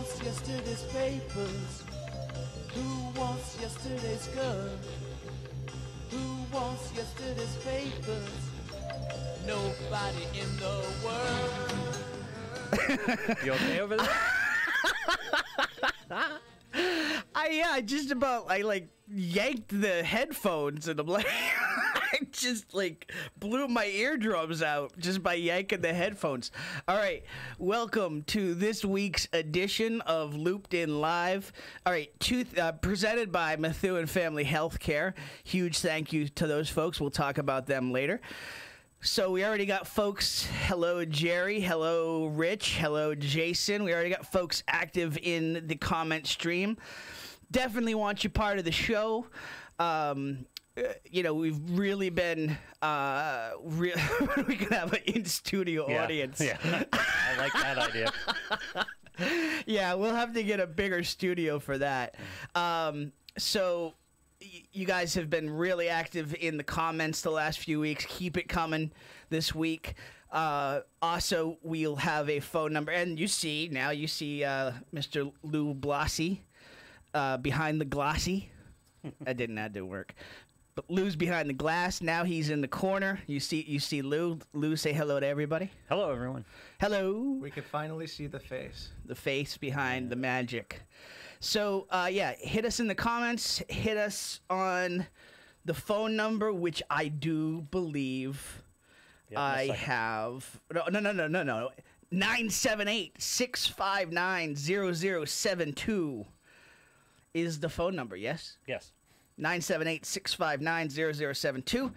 wants yesterday's papers? Who wants yesterday's girl? Who wants yesterday's papers? Nobody in the world. You okay over there? I just about yanked the headphones and I'm like I just blew my eardrums out just by yanking the headphones. All right, welcome to this week's edition of Looped In Live. All right, presented by Methuen Family Healthcare. Huge thank you to those folks. We'll talk about them later. So we already got folks. Hello, Jerry. Hello, Rich. Hello, Jason. We already got folks active in the comment stream. Definitely want you part of the show. We've really been. We can have an in-studio audience. Yeah, I like that idea. Yeah, we'll have to get a bigger studio for that. So. You guys have been really active in the comments the last few weeks. Keep it coming this week. Also, we'll have a phone number. And you see Mr. Lou Blossy behind the glossy. That didn't work. But Lou's behind the glass. Now he's in the corner. You see Lou. Lou, say hello to everybody. Hello, everyone. Hello. We could finally see the face. The face behind the magic. So, hit us in the comments. Hit us on the phone number, which I do believe I have. No. 978-659-0072 is the phone number, yes? Yes. 978-659-0072.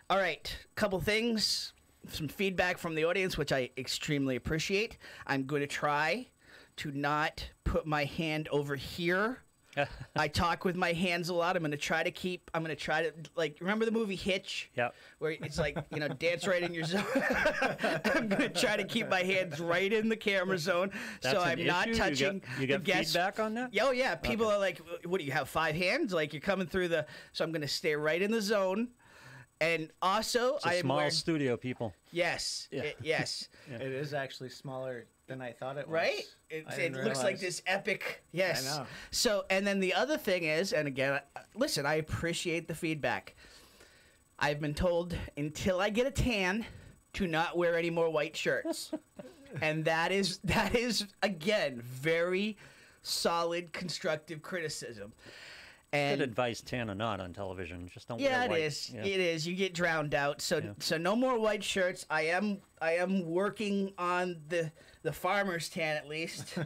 All right, couple things. Some feedback from the audience, which I extremely appreciate. I'm going to try to not put my hand over here. I talk with my hands a lot. I'm going to try to remember the movie Hitch? Yeah. Where it's dance right in your zone. I'm going to try to keep my hands right in the camera zone. That's so I'm not touching you got the guest. Feedback on that? Oh, yeah. People are like, what do you have, 5 hands? Like, you're coming through the... So I'm going to stay right in the zone. And also, it's a small studio, people. Yes. Yeah. Yes. Yeah. It is actually smaller than I thought it was. Right? It looks like this epic. Yes. I know. So, and then the other thing is, and again, listen, I appreciate the feedback. I've been told until I get a tan to not wear any more white shirts. And that is again very solid constructive criticism. And good advice, tan or not, on television. Just don't wear white. Yeah, it is. Yeah. It is. You get drowned out. So no more white shirts. I am working on the farmer's tan at least.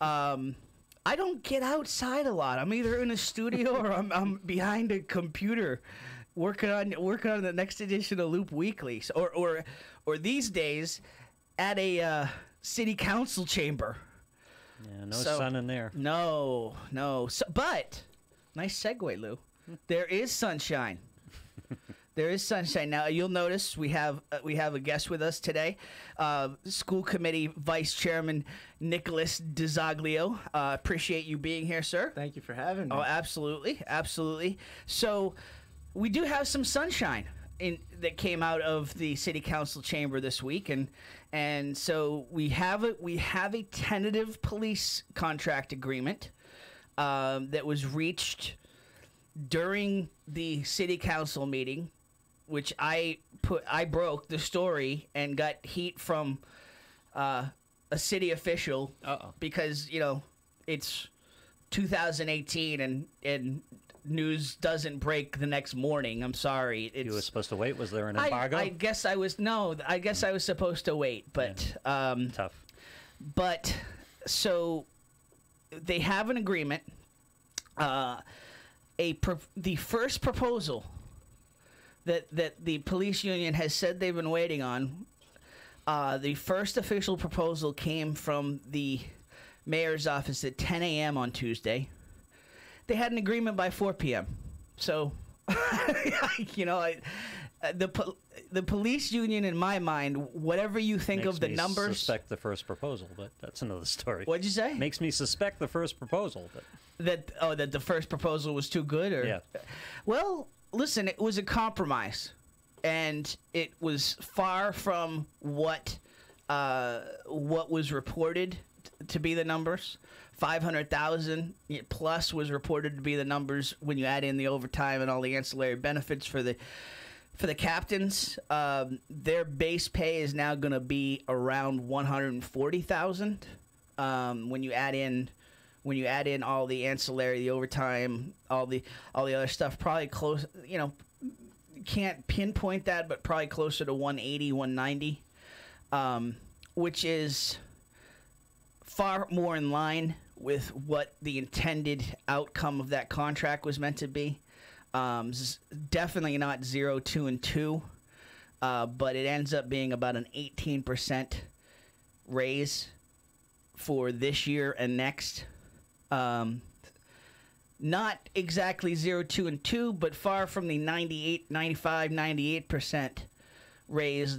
I don't get outside a lot. I'm either in a studio or I'm behind a computer working on the next edition of Loop Weekly. Or these days at a city council chamber. Yeah, no sun in there. No. But nice segue, Lou. There is sunshine. There is sunshine. Now, you'll notice we have a guest with us today, School Committee Vice Chairman Nicholas DiZoglio. Appreciate you being here, sir. Thank you for having me. Oh, absolutely. Absolutely. So we do have some sunshine that came out of the City Council chamber this week, and so we have a tentative police contract agreement that was reached during the City Council meeting, which I broke the story and got heat from a city official because it's 2018 and news doesn't break the next morning. I'm sorry. You were supposed to wait. Was there an embargo? I guess I was supposed to wait, but tough. But so they have an agreement. The first proposal that the police union has said they've been waiting on. The first official proposal came from the mayor's office at 10 a.m. on Tuesday. They had an agreement by 4 p.m. So, the police union, in my mind, whatever you think Makes of the me numbers. Suspect the first proposal, but that's another story. What'd you say? Makes me suspect the first proposal, but that the first proposal was too good, or yeah. Well, listen, it was a compromise, and it was far from what was reported to be the numbers. 500,000 plus was reported to be the numbers when you add in the overtime and all the ancillary benefits for the captains. Their base pay is now going to be around 140,000. When you add in all the ancillary, the overtime, all the other stuff, probably close. Can't pinpoint that, but probably closer to 180, 190, which is far more in line with what the intended outcome of that contract was meant to be. Definitely not 0, 2, and 2, but it ends up being about an 18% raise for this year and next. Not exactly 0, 2, and 2, but far from the 98% raise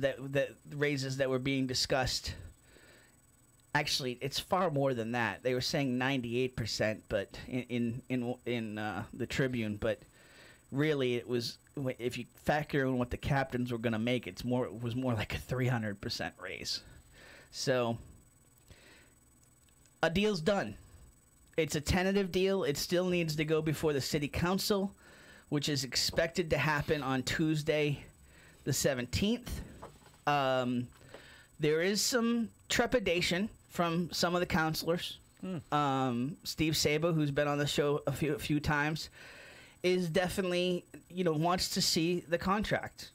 raises that were being discussed. Actually, it's far more than that. They were saying 98%, but in the Tribune, but really it was, if you factor in what the captains were going to make, it was more like a 300% raise. So a deal's done. It's a tentative deal. It still needs to go before the city council, which is expected to happen on Tuesday, the 17th. There is some trepidation from some of the councilors. Steve Sabo, who's been on the show a few times, is definitely, wants to see the contract.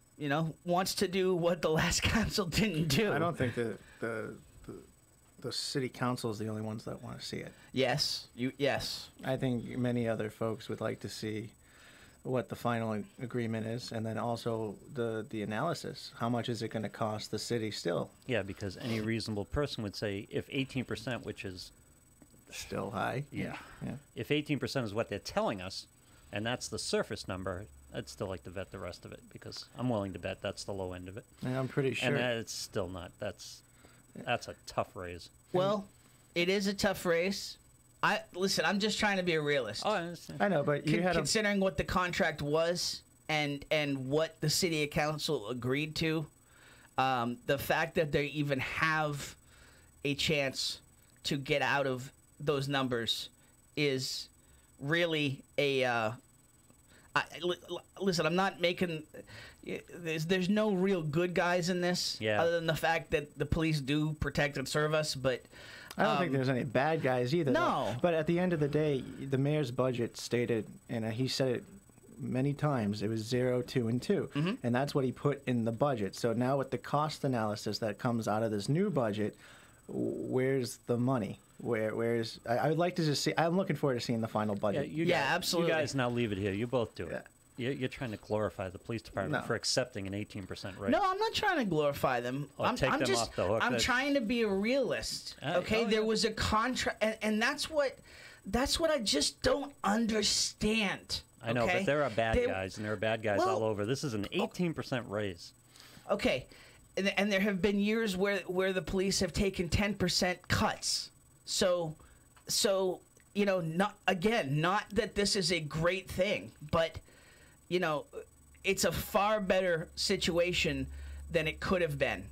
Wants to do what the last council didn't do. I don't think that the city council is the only ones that want to see it. Yes. Yes. I think many other folks would like to see what the final agreement is, and then also the analysis. How much is it going to cost the city still? Yeah, because any reasonable person would say if 18%, which is still high. Yeah. If 18% is what they're telling us, and that's the surface number, I'd still like to vet the rest of it, because I'm willing to bet that's the low end of it. And I'm pretty sure. And it's still not. That's a tough raise. Well, it is a tough raise. Listen, I'm just trying to be a realist. Oh, I understand. I know, but considering what the contract was and what the city council agreed to, the fact that they even have a chance to get out of those numbers is really a. Listen, I'm not making. There's no real good guys in this, other than the fact that the police do protect and serve us, but. I don't think there's any bad guys either. No. Though. But at the end of the day, the mayor's budget stated, and he said it many times, it was 0, 2, and 2. Mm-hmm. And that's what he put in the budget. So now with the cost analysis that comes out of this new budget, where's the money? Where's I would like to just see. I'm looking forward to seeing the final budget. Absolutely. You guys now leave it here. You both do it. Yeah. You're trying to glorify the police department for accepting an 18% raise. No, I'm not trying to glorify them. I'm take them just, off the hook. I'm trying to be a realist. Okay, there was a contract, and that's what I just don't understand. I know, but there are bad guys, and there are bad guys all over. This is an 18% raise. Okay, and there have been years where the police have taken 10% cuts. So not that this is a great thing, but. It's a far better situation than it could have been.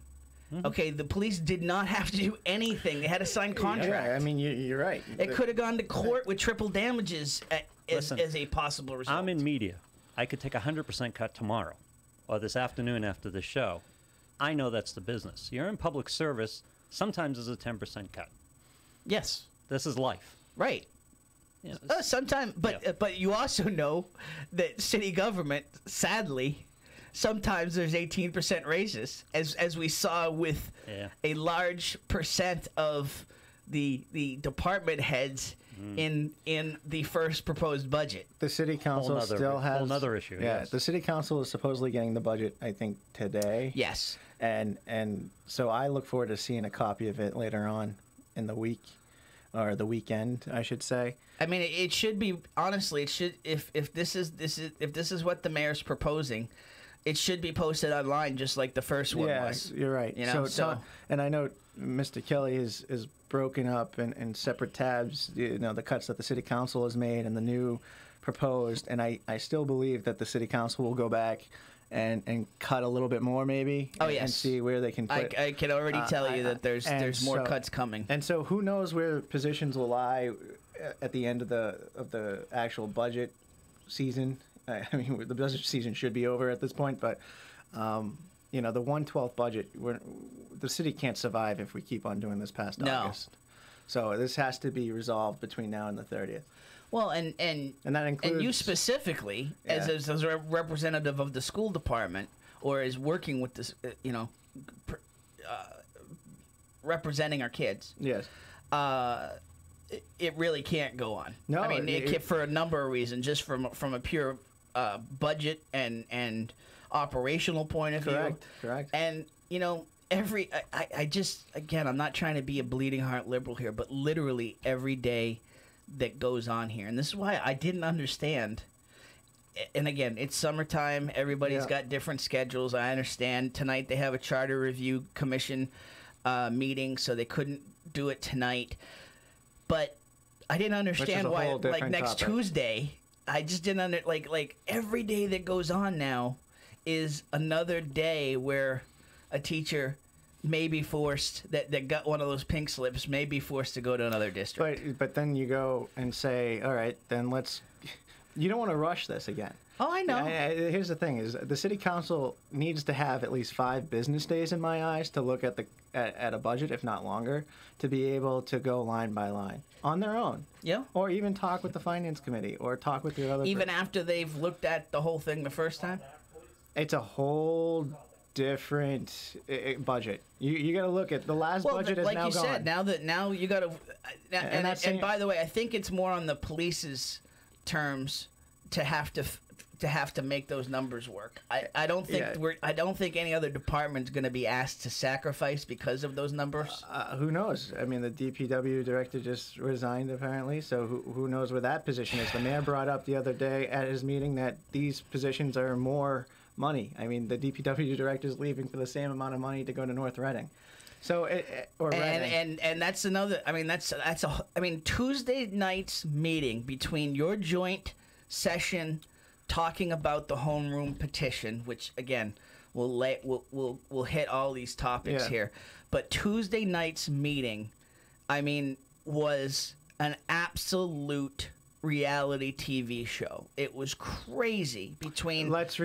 Mm-hmm. Okay, the police did not have to do anything. They had a signed contract. Yeah, I mean, you're right. It could have gone to court with triple damages as a possible result. I'm in media. I could take a 100% cut tomorrow or this afternoon after the show. I know that's the business. You're in public service. Sometimes there's a 10% cut. Yes. This is life. Right. Yeah, sometimes, but you also know that city government, sadly, sometimes there's 18% raises, as we saw with a large percent of the department heads in the first proposed budget. The city council still has another issue. Yeah, yes. The city council is supposedly getting the budget, I think, today. Yes, and so I look forward to seeing a copy of it later on in the week. Or the weekend, I should say. I mean, it should be honestly. It should if this is what the mayor's proposing, it should be posted online just like the first one was. You're right. And I know Mr. Kelly is broken up in separate tabs. The cuts that the city council has made and the new proposed. And I still believe that the city council will go back and cut a little bit more maybe. Oh, and yes. see where they can put. I can already tell you that there's more so- cuts coming. And so who knows where positions will lie at the end of the actual budget season. I mean, the budget season should be over at this point, but you know, the 1/12 budget, the city can't survive if we keep on doing this past No. August. So this has to be resolved between now and the 30th. Well, and that includes and you specifically, as a representative of the school department, or as working with this, representing our kids. Yes. It really can't go on. No, I mean, for a number of reasons, just from a pure budget and operational point of view. Correct. And I just, again, I'm not trying to be a bleeding heart liberal here, but literally every day that goes on here, and this is why I didn't understand. And again, it's summertime. Everybody's got different schedules. I understand. Tonight they have a charter review commission meeting, so they couldn't do it tonight. But I didn't understand why. Like next Tuesday, I just didn't like every day that goes on now is another day where a teacher may be forced that got one of those pink slips may be forced to go to another district. But then you go and say, all right, then let's. You don't want to rush this again. Oh, I know. Here's the thing: is the city council needs to have at least 5 business days, in my eyes, to look at a budget, if not longer, to be able to go line by line on their own. Yeah. Or even talk with the finance committee, or talk with the other. Even after they've looked at the whole thing the first time. It's a whole different budget. You got to look at the last budget is like now you gone. said, now you got to. And by the way, I think it's more on the police's terms to have to make those numbers work. I don't think I don't think any other department's going to be asked to sacrifice because of those numbers. Who knows? I mean, the DPW director just resigned apparently, so who knows where that position is? The mayor brought up the other day at his meeting that these positions are more money. I mean, the DPW director is leaving for the same amount of money to go to North Reading. So and that's another. I mean, Tuesday night's meeting between your joint session talking about the homeroom petition, which again we'll hit all these topics here, but Tuesday night's meeting, I mean, was an absolute reality TV show. It was crazy. Between let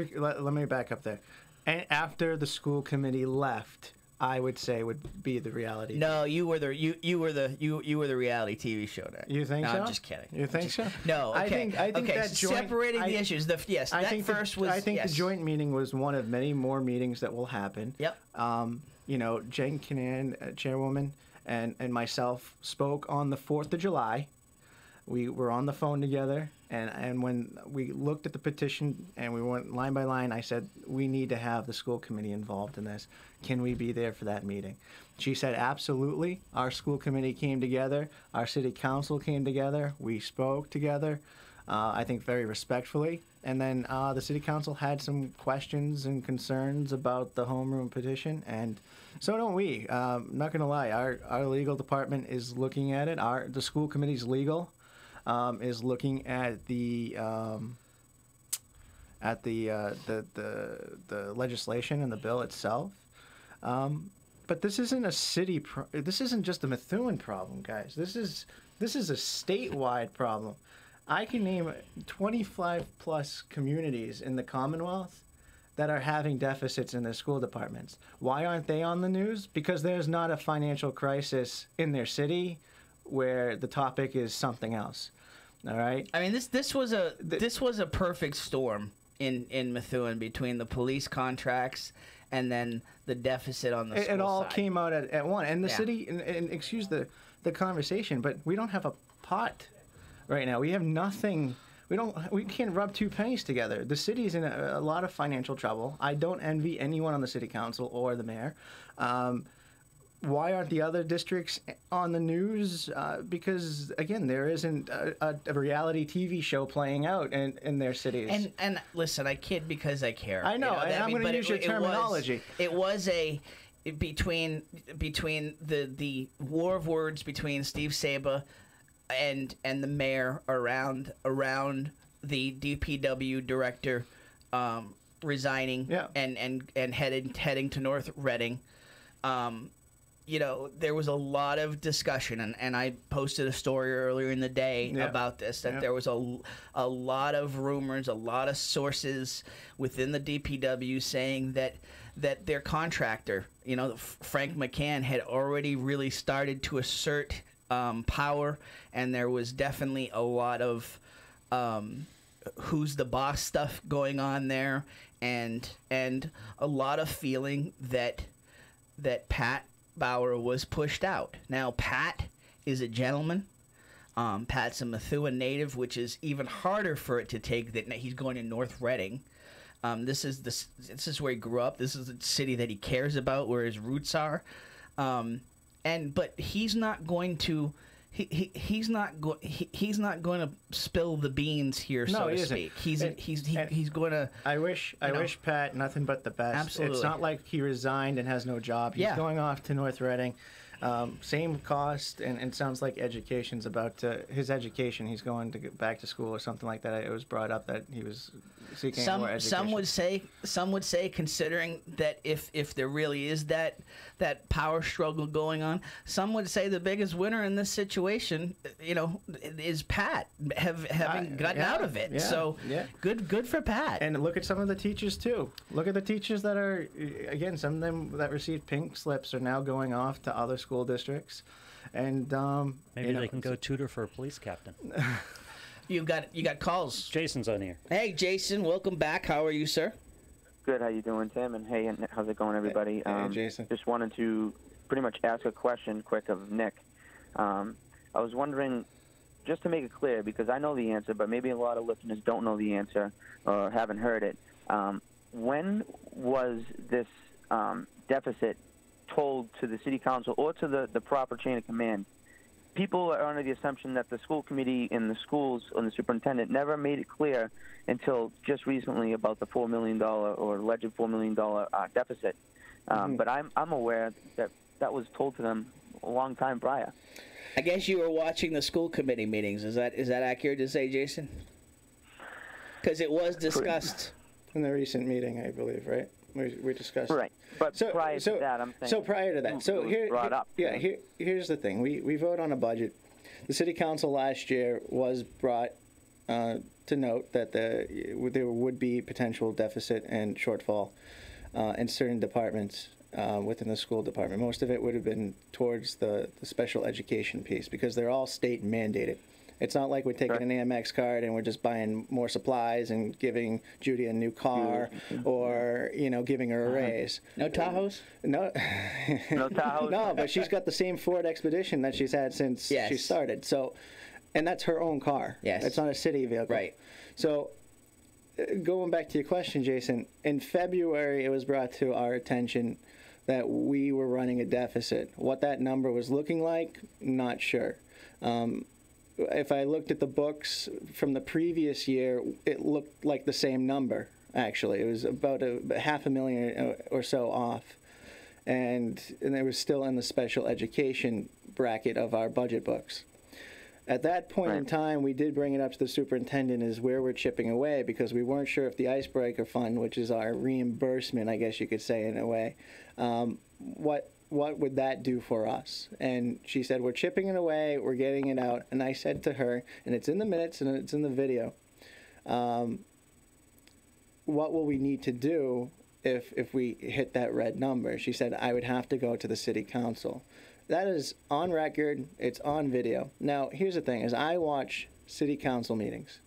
me back up there. And after the school committee left, I would say would be the reality. No, you were the reality TV show there. You think no, so? I'm just kidding. You think so? No, okay. I think okay, that joint, separating the issues. I think the joint meeting was one of many more meetings that will happen. Yep. Jen Canan, chairwoman, and myself spoke on the 4th of July. We were on the phone together, and when we looked at the petition and we went line by line, I said, we need to have the school committee involved in this. Can we be there for that meeting? She said, absolutely. Our school committee came together. Our city council came together. We spoke together, I think very respectfully. And then the city council had some questions and concerns about the homeroom petition, and so don't we. Not going to lie, our legal department is looking at it. The school committee's legal. Is looking at the legislation and the bill itself, but this isn't a city. This isn't just a Methuen problem, guys. This is a statewide problem. I can name 25 plus communities in the Commonwealth that are having deficits in their school departments. Why aren't they on the news? Because there's not a financial crisis in their city where the topic is something else. All right. I mean, this was a perfect storm in Methuen between the police contracts and then the deficit on the school It all side. came out at one. And the city, and excuse the conversation, but we don't have a pot right now. We have nothing. We can't rub 2 pennies together. The city's in a lot of financial trouble. I don't envy anyone on the city council or the mayor. Why aren't the other districts on the news? Because, again, there isn't a reality TV show playing out in their cities. And listen, I kid because I care. I know, and I'm going to use your terminology. It was between the war of words between Steve Saba and the mayor around the DPW director resigning Yeah. and heading to North Reading, you know, there was a lot of discussion, and I posted a story earlier in the day about this, that there was a lot of rumors, a lot of sources within the DPW saying that their contractor, you know, Frank McCann, had already really started to assert power, and there was definitely a lot of who's the boss stuff going on there, and a lot of feeling that Pat Bauer was pushed out. Now, Pat is a gentleman. Pat's a Methuen native, which is even harder for it to take that he's going to North Reading. This is where he grew up. This is the city that he cares about, where his roots are. But he's not going to. He's not going to spill the beans here, so to speak. He's going to. I wish Pat nothing but the best. Absolutely. It's not like he resigned and has no job. He's going off to North Reading. Same cost, and it sounds like education's about his education. He's going to get back to school or something like that. It was brought up that he was seeking more education. Some would say, considering that if there really is that power struggle going on, some would say the biggest winner in this situation, you know, is Pat having gotten out of it. Good for Pat. And look at some of the teachers too. Look at the teachers that are, again, some of them that received pink slips are now going off to other school districts, and maybe they can go tutor for a police captain. You got calls. Jason's on here. Hey, Jason, welcome back. How are you, sir? Good. How you doing, Tim? And hey, how's it going, everybody? Hey, Jason. Just wanted to pretty much ask a question quick of Nick. I was wondering, just to make it clear, because I know the answer, but maybe a lot of listeners don't know the answer or haven't heard it. When was this deficit told to the city council or to the proper chain of command? People are under the assumption that the school committee and the schools and the superintendent never made it clear until just recently about the $4 million or alleged $4 million deficit. But I'm aware that was told to them a long time prior. I guess you were watching the school committee meetings. Is that accurate to say, Jason? Because it was discussed in the recent meeting, I believe, right? We discussed. Right. But prior to that, I'm saying. So prior to that, here's the thing. We vote on a budget. The city council last year was brought to note that there would be potential deficit and shortfall in certain departments within the school department. Most of it would have been towards the special education piece because they're all state mandated. It's not like we're taking an Amex card and we're just buying more supplies and giving Judy a new car or, you know, giving her a raise. No Tahoes? No. No Tahoes? No, but she's got the same Ford Expedition that she's had since she started. So, and that's her own car. Yes. It's not a city vehicle. Right. So, going back to your question, Jason, in February it was brought to our attention that we were running a deficit. What that number was looking like, not sure. If I looked at the books from the previous year, it looked like the same number, actually. It was about $500,000 or so off. And it was still in the special education bracket of our budget books. At that point in time, we did bring it up to the superintendent as where we're chipping away because we weren't sure if the icebreaker fund, which is our reimbursement, I guess you could say in a way, what would that do for us? And she said, we're chipping it away, we're getting it out. And I said to her, and it's in the minutes and it's in the video, what will we need to do if we hit that red number? She said, I would have to go to the city council. That is on record, it's on video. Now, here's the thing, as I watch city council meetings,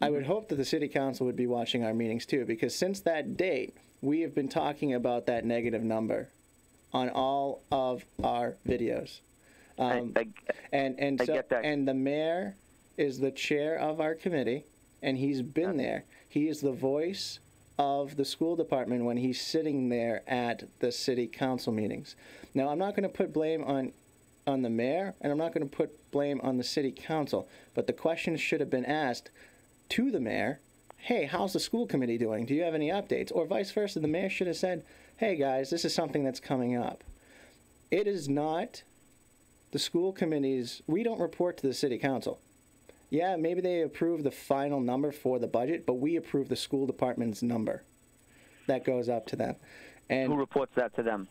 I would hope that the city council would be watching our meetings too, because since that date, we have been talking about that negative number on all of our videos. I get that. And the mayor is the chair of our committee, and he's been there. He is the voice of the school department when he's sitting there at the city council meetings. Now, I'm not going to put blame on the mayor, and I'm not going to put blame on the city council, but the question should have been asked to the mayor, hey, how's the school committee doing? Do you have any updates? Or vice versa, the mayor should have said, hey guys, this is something that's coming up. It is not the school committees, we don't report to the city council. Yeah, maybe they approve the final number for the budget, but we approve the school department's number. That goes up to them. And Who reports that to them?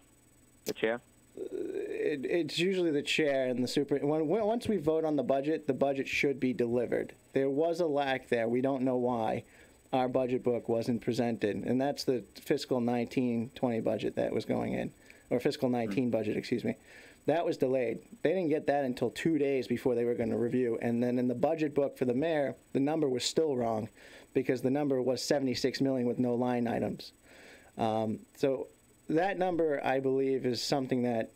The chair? it's usually the chair and the super. Once we vote on the budget should be delivered. There was a lack there. We don't know why our budget book wasn't presented, and that's the fiscal 19-20 budget that was going in, or fiscal 19 budget, excuse me. That was delayed. They didn't get that until 2 days before they were going to review. And then in the budget book for the mayor, the number was still wrong because the number was $76 million with no line items. So that number, I believe, is something that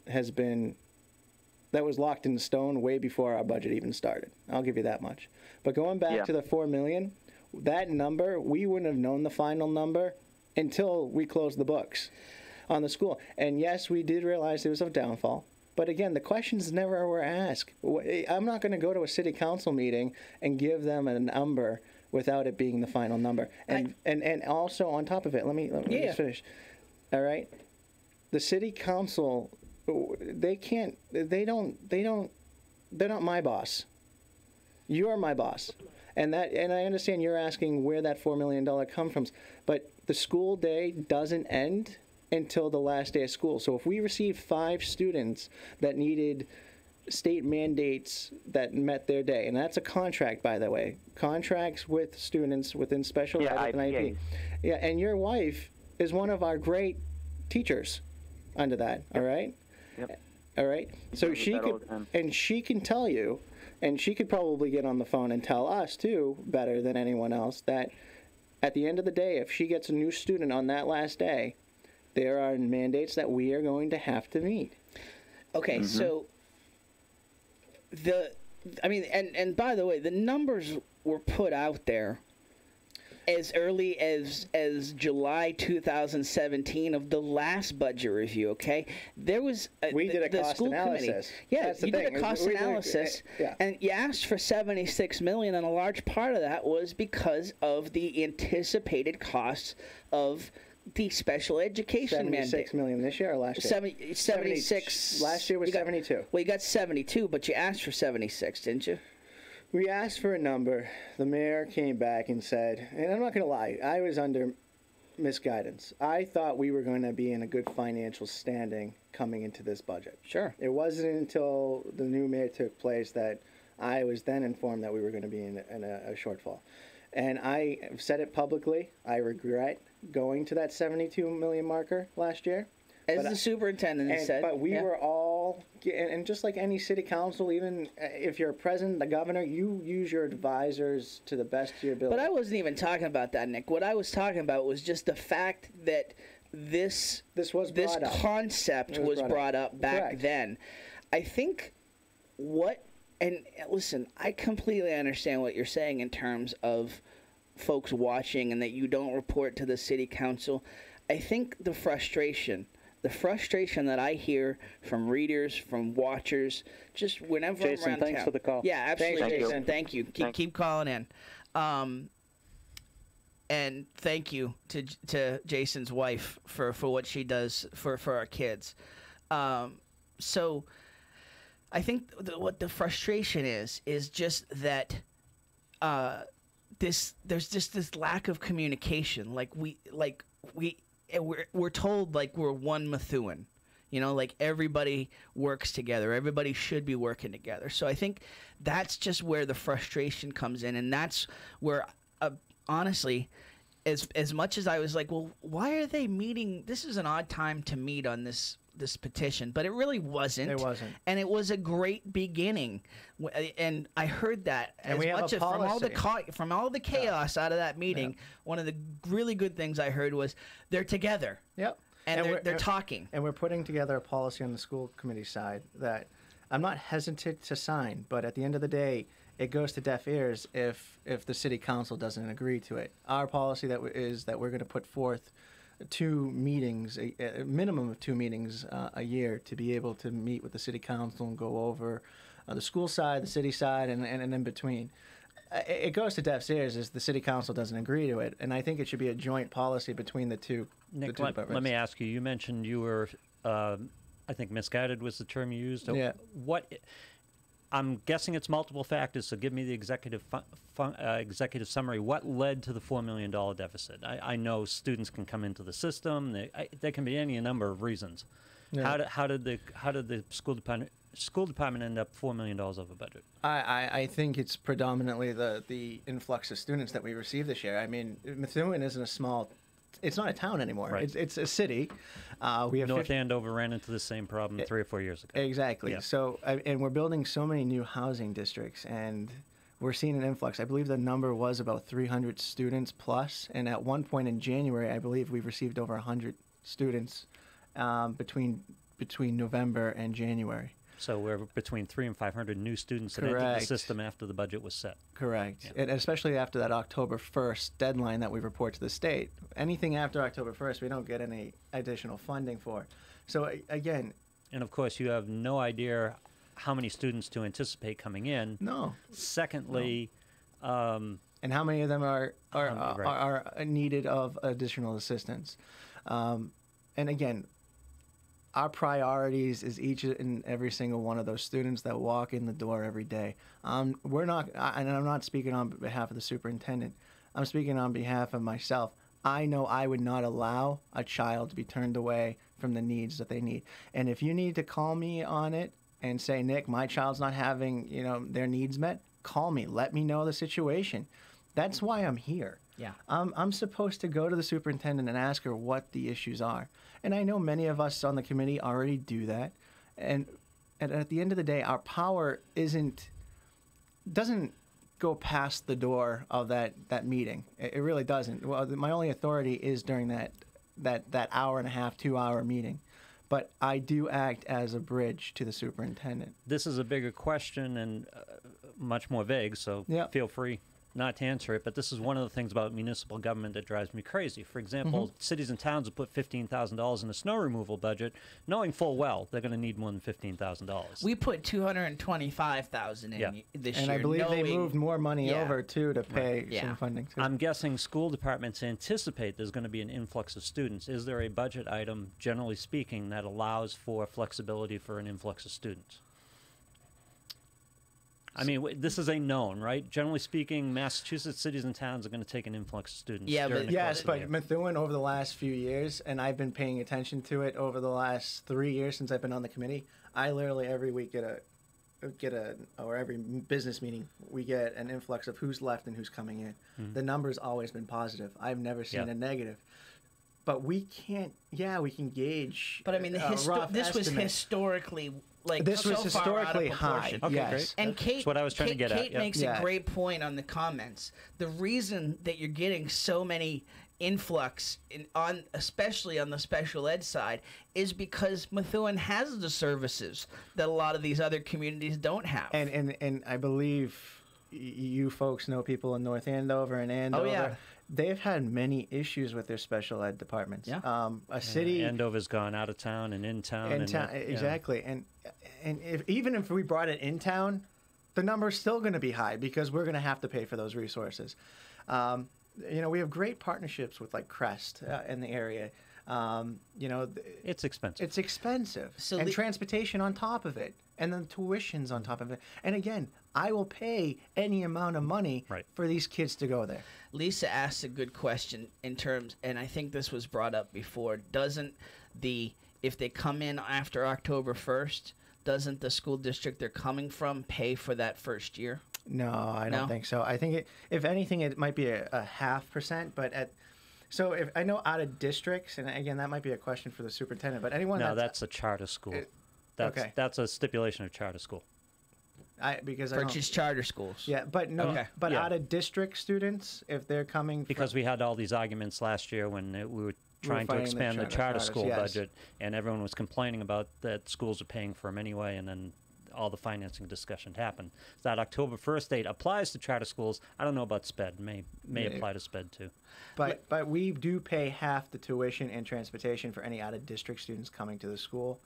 was locked in stone way before our budget even started. I'll give you that much. But going back to the $4 million, that number, we wouldn't have known the final number until we closed the books on the school. And yes, we did realize there was a downfall. But again, the questions never were asked. I'm not going to go to a city council meeting and give them a number without it being the final number. And also on top of it, let me just finish. All right, the city council, they're not my boss. You are my boss, and I understand you're asking where that $4 million comes from, but the school day doesn't end until the last day of school. So if we receive 5 students that needed state mandates that met their day, and that's a contract, by the way, contracts with students within special ed and IP. Yeah, and your wife is one of our great teachers under that, all right? Yep. All right? So she can tell you, and she could probably get on the phone and tell us, too, better than anyone else, that at the end of the day, if she gets a new student on that last day, there are mandates that we are going to have to meet. Okay, so and by the way, the numbers were put out there as early as July 2017 of the last budget review. Okay, there was we did a cost analysis. Committee. Yeah, you did a cost analysis, and you asked for $76 million, and a large part of that was because of the anticipated costs of the special education mandate. $76 million this year or last year? 76. Last year was 72. Well, you got 72, but you asked for 76, didn't you? We asked for a number. The mayor came back and said, and I'm not going to lie, I was under misguidance. I thought we were going to be in a good financial standing coming into this budget. Sure. It wasn't until the new mayor took place that I was then informed that we were going to be in a shortfall. And I said it publicly. I regret going to that 72 million marker last year. As the superintendent said. But we were all, and just like any city council, even if you're president, the governor, you use your advisors to the best of your ability. But I wasn't even talking about that, Nick. What I was talking about was just the fact that this concept was brought up back then. I think and listen, I completely understand what you're saying in terms of folks watching and that you don't report to the city council. I think the frustration that I hear from readers, from watchers, just whenever Jason, I'm around thanks town. for the call. Yeah, absolutely, Thank you. Jason. Thank you. Keep calling in. And thank you to Jason's wife for what she does for our kids. So I think what the frustration is just that there's just this lack of communication. We're told like we're one Methuen, like everybody works together. Everybody should be working together. So I think that's just where the frustration comes in, and that's where, honestly, as much as I was like, well, why are they meeting? This is an odd time to meet on this petition, but it really wasn't. It wasn't, and it was a great beginning. And I heard that from all the chaos out of that meeting. One of the really good things I heard was they're together. Yep, and they're talking. And we're putting together a policy on the school committee side that I'm not hesitant to sign, but at the end of the day, it goes to deaf ears if the city council doesn't agree to it. Our policy is that we're going to put forth 2 meetings, a minimum of 2 meetings a year to be able to meet with the city council and go over the school side, the city side, and in between. It goes to deaf ears if the city council doesn't agree to it, and I think it should be a joint policy between the two. Nick, let me ask you. You mentioned you were, I think, misguided was the term you used. Yeah. I'm guessing it's multiple factors, so give me the executive summary. What led to the $4 million deficit? I know students can come into the system. There can be any number of reasons. Yeah. How did the school department end up $4 million over budget? I think it's predominantly the influx of students that we received this year. I mean, Methuen isn't a small. It's not a town anymore. Right. It's a city. We have North Andover ran into the same problem 3 or 4 years ago. Exactly. Yeah. So, and we're building so many new housing districts, and we're seeing an influx. I believe the number was about 300 students plus, and at one point in January, I believe we've received over 100 students between November and January. So we're between 300 and 500 new students that entered the system after the budget was set. Correct. Yeah. And especially after that October 1st deadline that we report to the state. Anything after October 1st, we don't get any additional funding for. So again... And of course, you have no idea how many students to anticipate coming in. No. Secondly... and how many of them are needed of additional assistance. And again... Our priorities is each and every single one of those students that walk in the door every day. We're not, and I'm not speaking on behalf of the superintendent. I'm speaking on behalf of myself. I know I would not allow a child to be turned away from the needs that they need. And if you need to call me on it and say, Nick, my child's not having, their needs met, call me. Let me know the situation. That's why I'm here. Yeah. I'm supposed to go to the superintendent and ask her what the issues are. And I know many of us on the committee already do that. And at the end of the day, our power doesn't go past the door of that meeting. It really doesn't. Well, my only authority is during that hour and a half, 2 hour meeting. But I do act as a bridge to the superintendent. This is a bigger question and much more vague, so feel free not to answer it, but this is one of the things about municipal government that drives me crazy. For example, cities and towns will put $15,000 in a snow removal budget, knowing full well they're going to need more than $15,000. We put $225,000 in this year. And I believe they moved more money over, too, to pay Yeah. some funding, too. I'm guessing school departments anticipate there's going to be an influx of students. Is there a budget item, generally speaking, that allows for flexibility for an influx of students? I mean, this is a known, right? Generally speaking, Massachusetts cities and towns are going to take an influx of students. Yeah, during but the course Yes, of the but year. Methuen over the last few years, and I've been paying attention to it over the last 3 years since I've been on the committee. I literally every week or every business meeting, we get an influx of who's left and who's coming in. The number's always been positive. I've never seen a negative. But we can't. Yeah, we can gauge. But I mean, this was historically this was so historically far out high. of proportion. Okay, yes. great. And Kate, That's what I was trying to get at. Kate makes a great point on the comments. The reason that you're getting so many influx especially on the special ed side is because Methuen has the services that a lot of these other communities don't have. And I believe you folks know people in North Andover and Andover. Oh, yeah. They've had many issues with their special ed departments. Yeah. A city. Andover's gone out of town and in town. Exactly. And even if we brought it in town, the number's still going to be high because we're going to have to pay for those resources. We have great partnerships with like Crest in the area. It's expensive. It's expensive. So and transportation on top of it. And then tuition's on top of it. And again, I will pay any amount of money for these kids to go there. Lisa asked a good question in terms, and I think this was brought up before, if they come in after October 1st, doesn't the school district they're coming from pay for that first year? No, I don't think so. I think if anything, it might be a 0.5%, but so if I know out of districts, and again, that might be a question for the superintendent, but anyone that's a charter school. That's a stipulation of charter school. For just charter schools. Yeah, but out of district students, if they're coming because we had all these arguments last year when we were trying to expand the charter school budget, and everyone was complaining about that schools are paying for them anyway, and then all the financing discussion happened. That October 1st date applies to charter schools. I don't know about SPED. May apply to SPED too. But we do pay half the tuition and transportation for any out of district students coming to the school.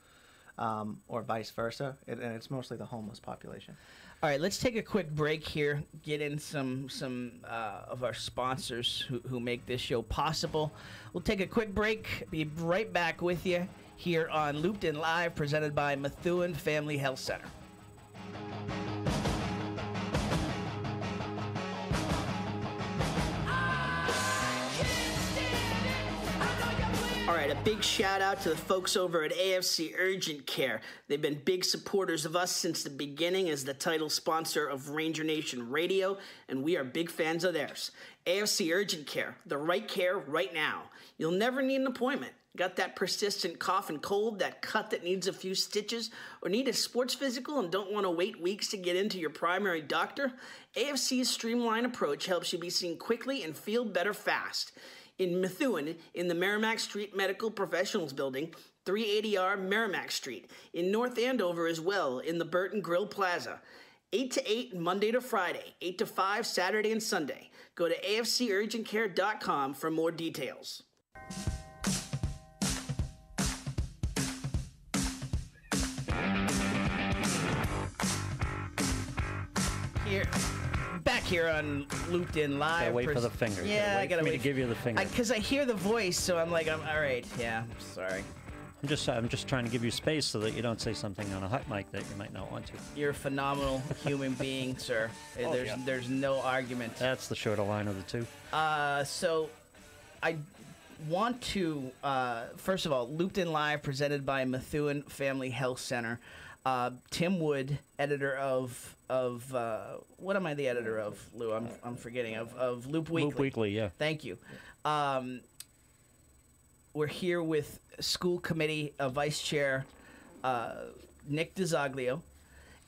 Or vice versa, and it's mostly the homeless population. All right, let's take a quick break here, get in some of our sponsors who make this show possible. We'll take a quick break, be right back with you here on Looped In Live, presented by Methuen Family Health Center. All right, a big shout out to the folks over at AFC Urgent Care. They've been big supporters of us since the beginning as the title sponsor of Ranger Nation Radio, and we are big fans of theirs. AFC Urgent Care, the right care right now. You'll never need an appointment. Got that persistent cough and cold, that cut that needs a few stitches, or need a sports physical and don't want to wait weeks to get into your primary doctor? AFC's streamlined approach helps you be seen quickly and feel better fast. In Methuen, in the Merrimack Street Medical Professionals Building, 380R Merrimack Street. In North Andover as well, in the Burton Grill Plaza. 8 to 8 Monday to Friday, 8 to 5 Saturday and Sunday. Go to afcurgentcare.com for more details. Back here on Looped In Live. Gotta wait for the finger. Yeah, I gotta wait to give you the finger. Because I hear the voice, so I'm like, all right, yeah, sorry. I'm just trying to give you space so that you don't say something on a hot mic that you might not want to. You're a phenomenal human being, sir. There's no argument. That's the shorter line of the two. So I want to, first of all, Looped In Live, presented by Methuen Family Health Center. Tim Wood, editor of what am I the editor of, Lou? I'm forgetting of Loop Weekly. Loop Weekly, yeah. Thank you. We're here with school committee vice chair Nick DiZoglio,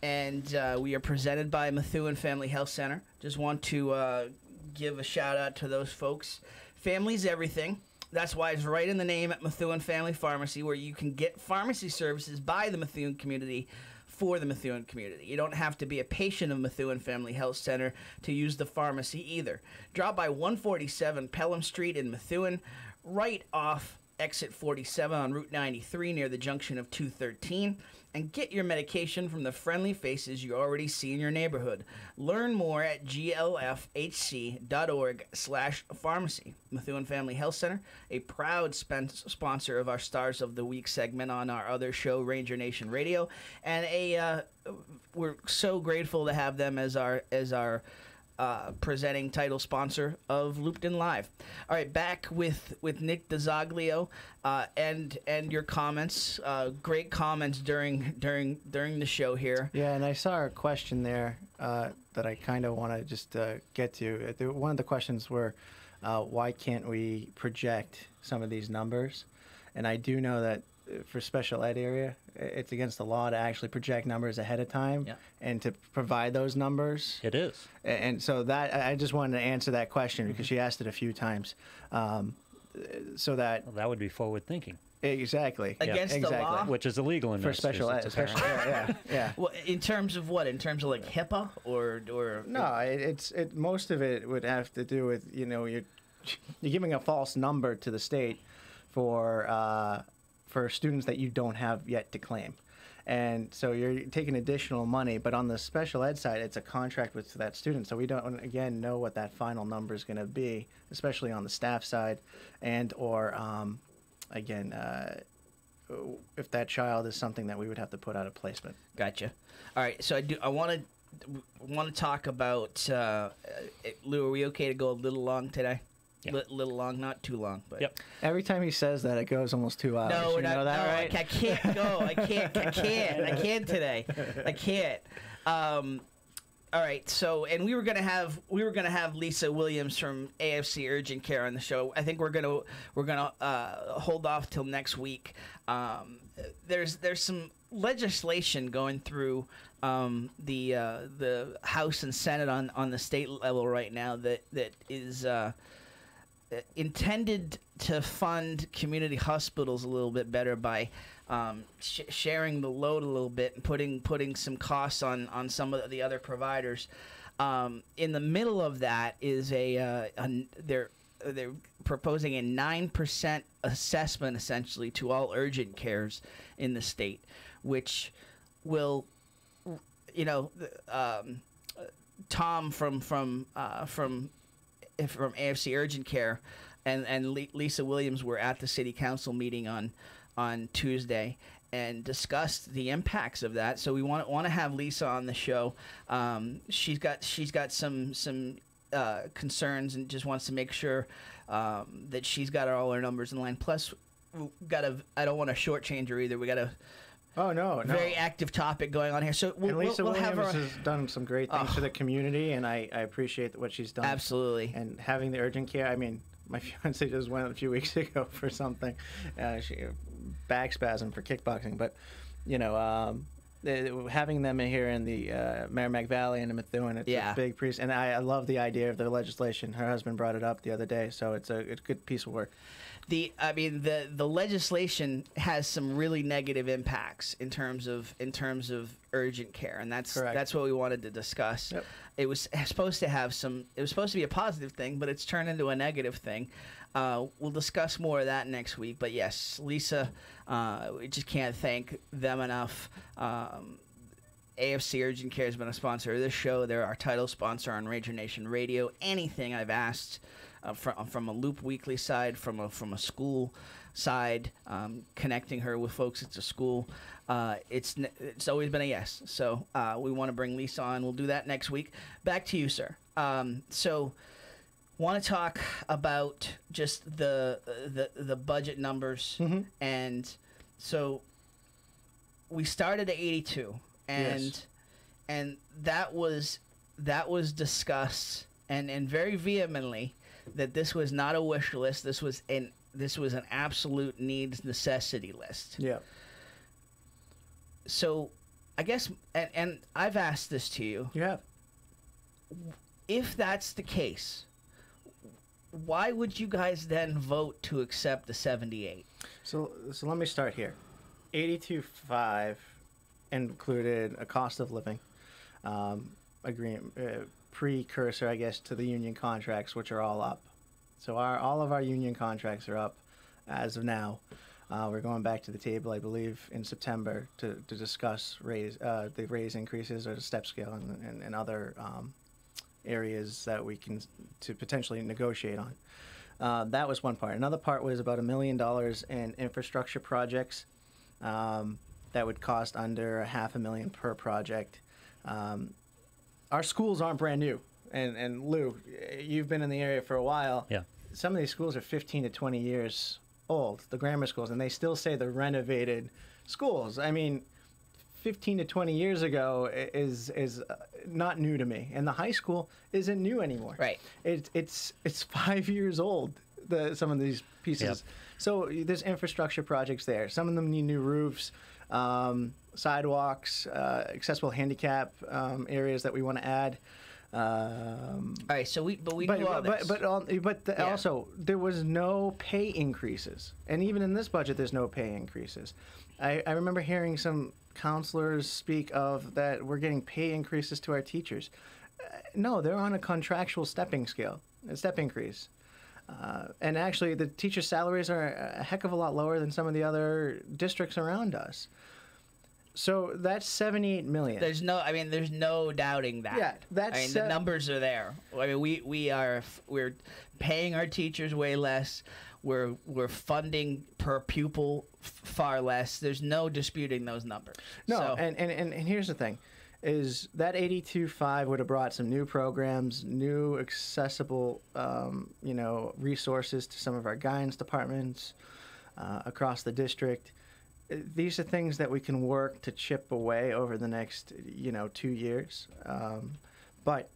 and we are presented by Methuen Family Health Center. Just want to give a shout out to those folks. Family's everything. That's why it's right in the name at Methuen Family Pharmacy, where you can get pharmacy services by the Methuen community for the Methuen community. You don't have to be a patient of Methuen Family Health Center to use the pharmacy either. Drop by 147 Pelham Street in Methuen, right off exit 47 on Route 93 near the junction of 213, and get your medication from the friendly faces you already see in your neighborhood. Learn more at glfhc.org/pharmacy. Methuen Family Health Center, a proud sponsor of our Stars of the Week segment on our other show, Ranger Nation Radio, and we're so grateful to have them as our presenting title sponsor of Looped In Live. All right, back with Nick DiZoglio and your comments. Great comments during the show here. Yeah, and I saw a question there that I kind of want to just get to. One of the questions were, why can't we project some of these numbers? And I do know that for special ed area, it's against the law to actually project numbers ahead of time and to provide those numbers. It is. And so that I just wanted to answer that question because she asked it a few times. So that Well, that would be forward thinking, exactly Against the law? which is illegal in for special ed. Massachusetts, apparently. Yeah. Well, in terms of what? In terms of like HIPAA or No, it's most of it would have to do with you're giving a false number to the state for students that you don't have yet to claim. And so you're taking additional money, but on the special ed side, it's a contract with that student. So we don't, again, know what that final number is going to be, especially on the staff side and or, if that child is something that we would have to put out of placement. Gotcha. All right, so I want to talk about, Lou, are we okay to go a little long today? Yeah. Little long, not too long. But Yep. Every time he says that, it goes almost 2 hours. No, we're not. You know that, no, right? I can't go. I can't today. I can't. All right. So, and we were gonna have Lisa Williams from AFC Urgent Care on the show. I think we're gonna hold off till next week. There's some legislation going through the House and Senate on the state level right now that is intended to fund community hospitals a little bit better by sharing the load a little bit and putting some costs on some of the other providers. In the middle of that is they're proposing a 9% assessment essentially to all urgent cares in the state, which will, Tom from AFC Urgent Care and Lisa Williams were at the city council meeting on Tuesday and discussed the impacts of that. So we want to have Lisa on the show. She's got some concerns and just wants to make sure that she's got all her numbers in line. Plus, I don't want to shortchange her either. We got a Oh no. very active topic going on here. So And Lisa we'll have Williams our has done some great things for the community, and I appreciate what she's done. absolutely. And having the urgent care, I mean, my fiance just went a few weeks ago for something, back spasm for kickboxing. But, having them in here in the Merrimack Valley and in Methuen, it's a big piece. And I love the idea of the legislation. Her husband brought it up the other day, so it's a good piece of work. The legislation has some really negative impacts in terms of urgent care, and that's what we wanted to discuss. Yep. It was supposed to be a positive thing, but it's turned into a negative thing. We'll discuss more of that next week. But yes, Lisa, we just can't thank them enough. AFC Urgent Care has been a sponsor of this show. They're our title sponsor on Ranger Nation Radio. Anything I've asked from a Loop Weekly side, from a school side, connecting her with folks at the school, it's always been a yes. So we want to bring Lisa on. We'll do that next week. Back to you, sir. So want to talk about just the budget numbers, and so we started at 82, and that was discussed and very vehemently that this was not a wish list. This was an absolute needs necessity list. Yeah. So I guess, and I've asked this to you. You have. If that's the case, why would you guys then vote to accept the 78? So let me start here. 82.5 included a cost of living agreement, precursor, I guess, to the union contracts, which are all up. So all of our union contracts are up as of now. We're going back to the table, I believe, in September to discuss the raise increases or the step scale and other areas that we can to potentially negotiate on. That was one part. Another part was about $1 million in infrastructure projects that would cost under $500,000 per project. Our schools aren't brand new, and Lou, you've been in the area for a while. Yeah. Some of these schools are 15 to 20 years old, the grammar schools, and they still say they're renovated schools. I mean, 15 to 20 years ago is not new to me, and the high school isn't new anymore. Right. It's 5 years old. Some of these pieces. Yep. So there's infrastructure projects there. Some of them need new roofs, sidewalks, accessible handicap areas that we want to add. All right, so we do all this. Also, there was no pay increases, and even in this budget, there's no pay increases. I remember hearing some counselors speak of that we're getting pay increases to our teachers. No, they're on a contractual step increase. And actually, the teacher salaries are a heck of a lot lower than some of the other districts around us. So that's $78 million. There's no doubting that. Yeah, that's. The numbers are there. I mean, we're paying our teachers way less. We're funding per pupil far less. There's no disputing those numbers. No, so, and here's the thing. Is that 82.5 would have brought some new programs, new accessible, resources to some of our guidance departments across the district. These are things that we can work to chip away over the next, 2 years. But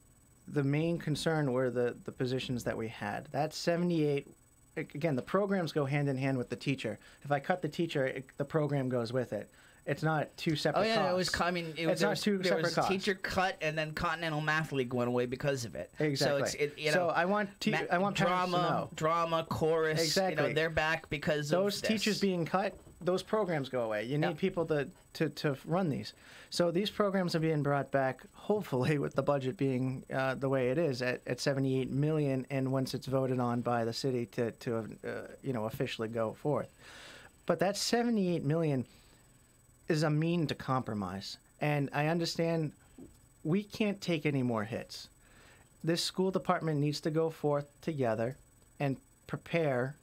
the main concern were the positions that we had. That 78, again, the programs go hand in hand with the teacher. If I cut the teacher, the program goes with it. It's not two separate costs. It's not two separate costs. Teacher cut, and then Continental Math League went away because of it. Exactly. So I want parents to know. Drama, chorus. Exactly. They're back because those of this. teachers being cut. Those programs go away. You need people to run these. So these programs are being brought back, hopefully, with the budget being the way it is at $78 million, and once it's voted on by the city to officially go forth. But that $78 million is a mean to compromise, and I understand we can't take any more hits. This school department needs to go forth together and prepare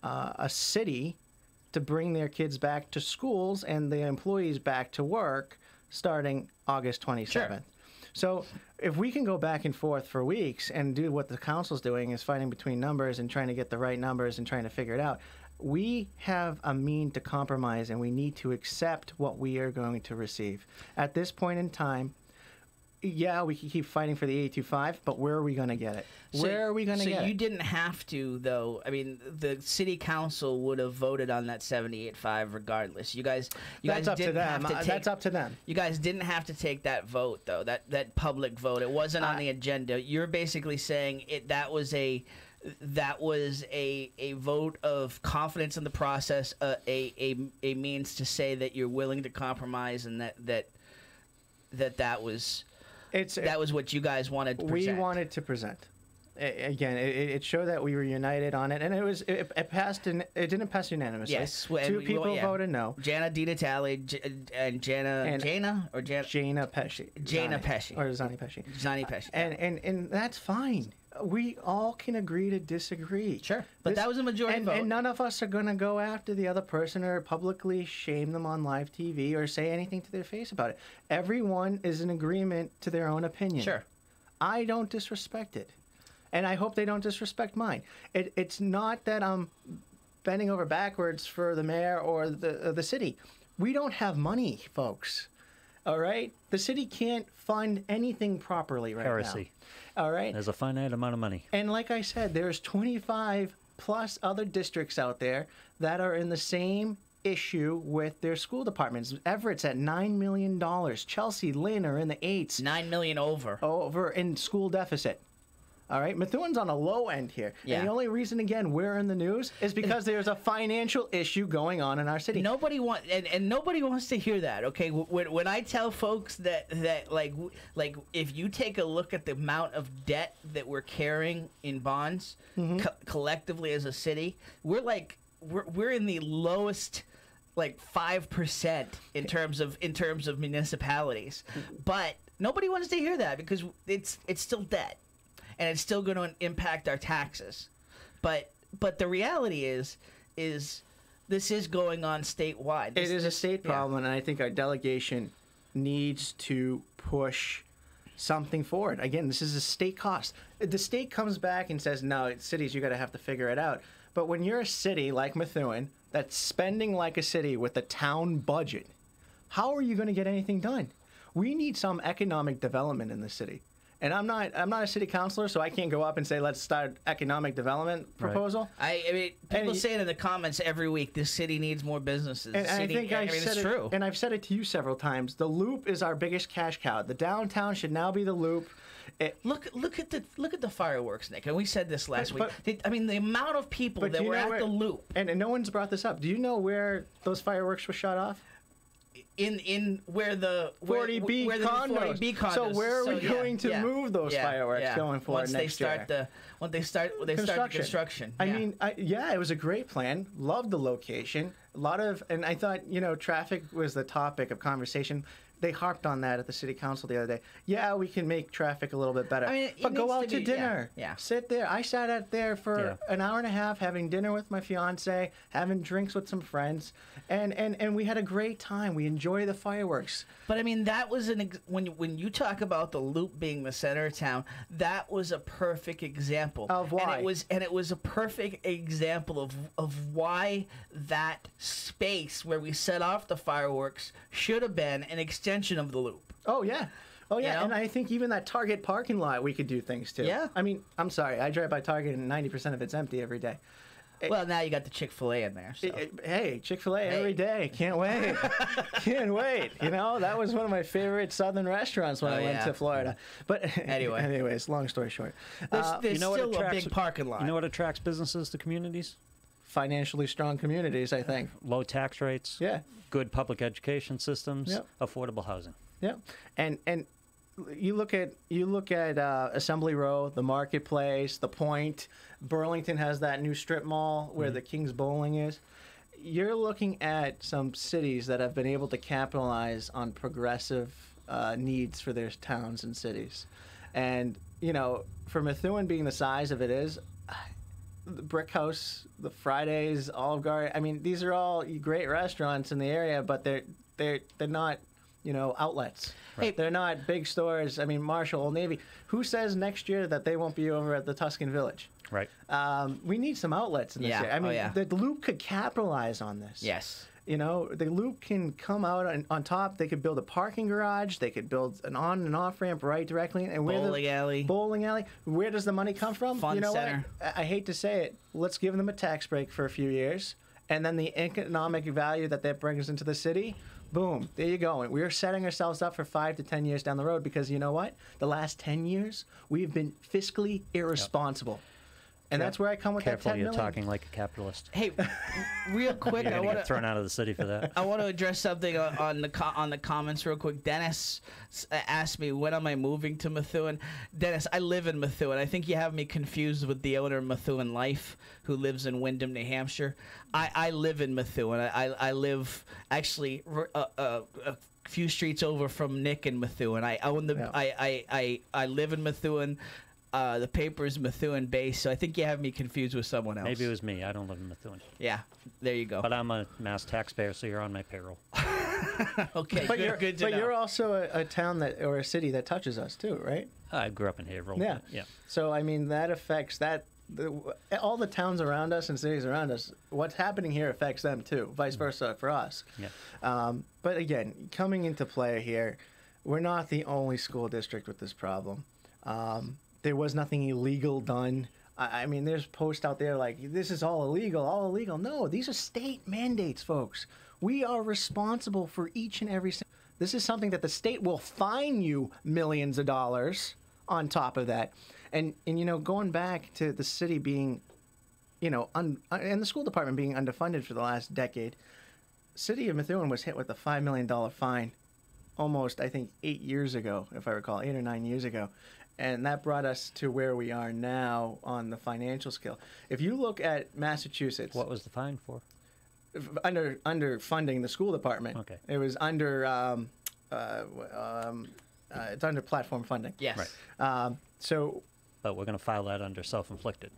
a city to bring their kids back to schools and the employees back to work starting August 27th. Sure. So if we can go back and forth for weeks and do what the council's doing is fighting between numbers and trying to get the right numbers and trying to figure it out, we have a mean to compromise, and we need to accept what we are going to receive. At this point in time, yeah, we can keep fighting for the 825, but where are we going to get it? Where are we going to get it? So you didn't have to, though. I mean, the city council would have voted on that 78.5 regardless. You guys That's up to didn't them. have to take, That's up to them. You guys didn't have to take that vote, though. That public vote. It wasn't on the agenda. You're basically saying that was a vote of confidence in the process, a means to say that you're willing to compromise, and that was what you guys wanted to present. We wanted to present. Again, it showed that we were united on it, and it passed. It didn't pass unanimously. Yes, two people voted no. Jana Di Natale and Jana Pesci. Jana Pesci or Zani Pesci. Zani Pesci. And that's fine. We all can agree to disagree. Sure, but that was a majority vote. And none of us are going to go after the other person or publicly shame them on live TV or say anything to their face about it. Everyone is in agreement to their own opinion. Sure. I don't disrespect it. And I hope they don't disrespect mine. It's not that I'm bending over backwards for the mayor or the city. We don't have money, folks. All right? The city can't fund anything properly right Heresy. now. All right? There's a finite amount of money. And like I said, there's 25 plus other districts out there that are in the same issue with their school departments. Everett's at $9 million. Chelsea, Lynn are in the 8s. $9 million over in school deficit. All right, Methuen's on a low end here. Yeah. And the only reason, again, we're in the news is because there's a financial issue going on in our city. Nobody wants to hear that. Okay, when I tell folks that like if you take a look at the amount of debt that we're carrying in bonds collectively as a city, we're in the lowest, like 5% in terms of municipalities. But nobody wants to hear that because it's still debt. And it's still going to impact our taxes, but the reality is this is going on statewide. It is a state problem, and I think our delegation needs to push something forward. Again, this is a state cost. The state comes back and says, "No, it's cities. You got to have to figure it out." But when you're a city like Methuen that's spending like a city with a town budget, how are you going to get anything done? We need some economic development in the city. And I'm not a city councilor, so I can't go up and say, let's start economic development proposal. Right. I mean, people say it in the comments every week, this city needs more businesses. And I think it's true. And I've said it to you several times. The Loop is our biggest cash cow. The downtown should now be the Loop. Look at the fireworks, Nick. And we said this last week. I mean, the amount of people that were at the Loop. And no one's brought this up. Do you know where those fireworks were shot off? In where the 40B condos. So where are we going to move those fireworks going forward next year? Once they start the construction. I mean, it was a great plan. Loved the location. And I thought, traffic was the topic of conversation. They harped on that at the city council the other day. Yeah, we can make traffic a little bit better. I mean, but go out to dinner. Yeah. Sit there. I sat out there for an hour and a half having dinner with my fiance, having drinks with some friends, and we had a great time. We enjoyed the fireworks. But I mean, that was when you talk about the Loop being the center of town, that was a perfect example of why. And it was a perfect example of why that space where we set off the fireworks should have been an extension of the Loop. Oh yeah, and I think even that Target parking lot we could do things too. Yeah. I mean, I'm sorry, I drive by Target and 90% of it's empty every day. Well, now you got the Chick-fil-A in there. So. Hey, Chick-fil-A every day. Can't wait. Can't wait. That was one of my favorite southern restaurants when I went to Florida. But anyways, long story short. There's still a big parking lot. You know what attracts businesses to communities? Financially strong communities, I think. Low tax rates. Yeah. Good public education systems. Yep. Affordable housing. Yeah. And you look at Assembly Row, the Marketplace, the Point. Burlington has that new strip mall where the King's Bowling is. You're looking at some cities that have been able to capitalize on progressive needs for their towns and cities. And, for Methuen being the size of it is, the Brick House, the Fridays, Olive Garden, I mean, these are all great restaurants in the area, but they're not, outlets. Right. They're not big stores. I mean, Marshall, Old Navy. Who says next year that they won't be over at the Tuscan Village? Right. We need some outlets in this area. I mean, the Loop could capitalize on this. Yes. You know, the Loop can come out on top. They could build a parking garage. They could build an on and off ramp right directly. And Bowling alley. Bowling alley. Where does the money come from? Fun center. What? I hate to say it. Let's give them a tax break for a few years. And then the economic value that brings into the city, boom, there you go. And we're setting ourselves up for 5 to 10 years down the road because you know what? The last 10 years, we've been fiscally irresponsible. And that's where I come with Careful, that 10 you're million. talking like a capitalist. Hey, real quick, You're I gonna want get thrown out of the city for that. I want to address something on the comments real quick. Dennis asked me, when am I moving to Methuen? Dennis, I live in Methuen. I think you have me confused with the owner of Methuen Life, who lives in Windham, New Hampshire. I live in Methuen. I live actually a few streets over from Nick in Methuen. I own the. Yeah. I live in Methuen. The paper is Methuen based, so I think you have me confused with someone else. Maybe it was me. I don't live in Methuen. Yeah, there you go. But I'm a mass taxpayer, so you're on my payroll. Okay, But good to know. you're also a town or a city that touches us too, right? I grew up in Haverhill. Yeah. Yeah. So I mean that affects all the towns around us and cities around us. What's happening here affects them too. Vice versa for us. Yeah. But again, coming into play here, we're not the only school district with this problem. There was nothing illegal done. I mean, there's posts out there like, this is all illegal, all illegal. No, these are state mandates, folks. We are responsible for each and every. This is something that the state will fine you millions of dollars on top of that. And you know, going back to the city being, you know, and the school department being underfunded for the last decade, city of Methuen was hit with a $5 million fine almost, I think, 8 years ago, if I recall, 8 or 9 years ago. And that brought us to where we are now on the financial scale. If you look at Massachusetts, What was the fine for? under funding the school department, Okay. it was under it's under platform funding. Yes. Right. So, But we're going to file that under self-inflicted.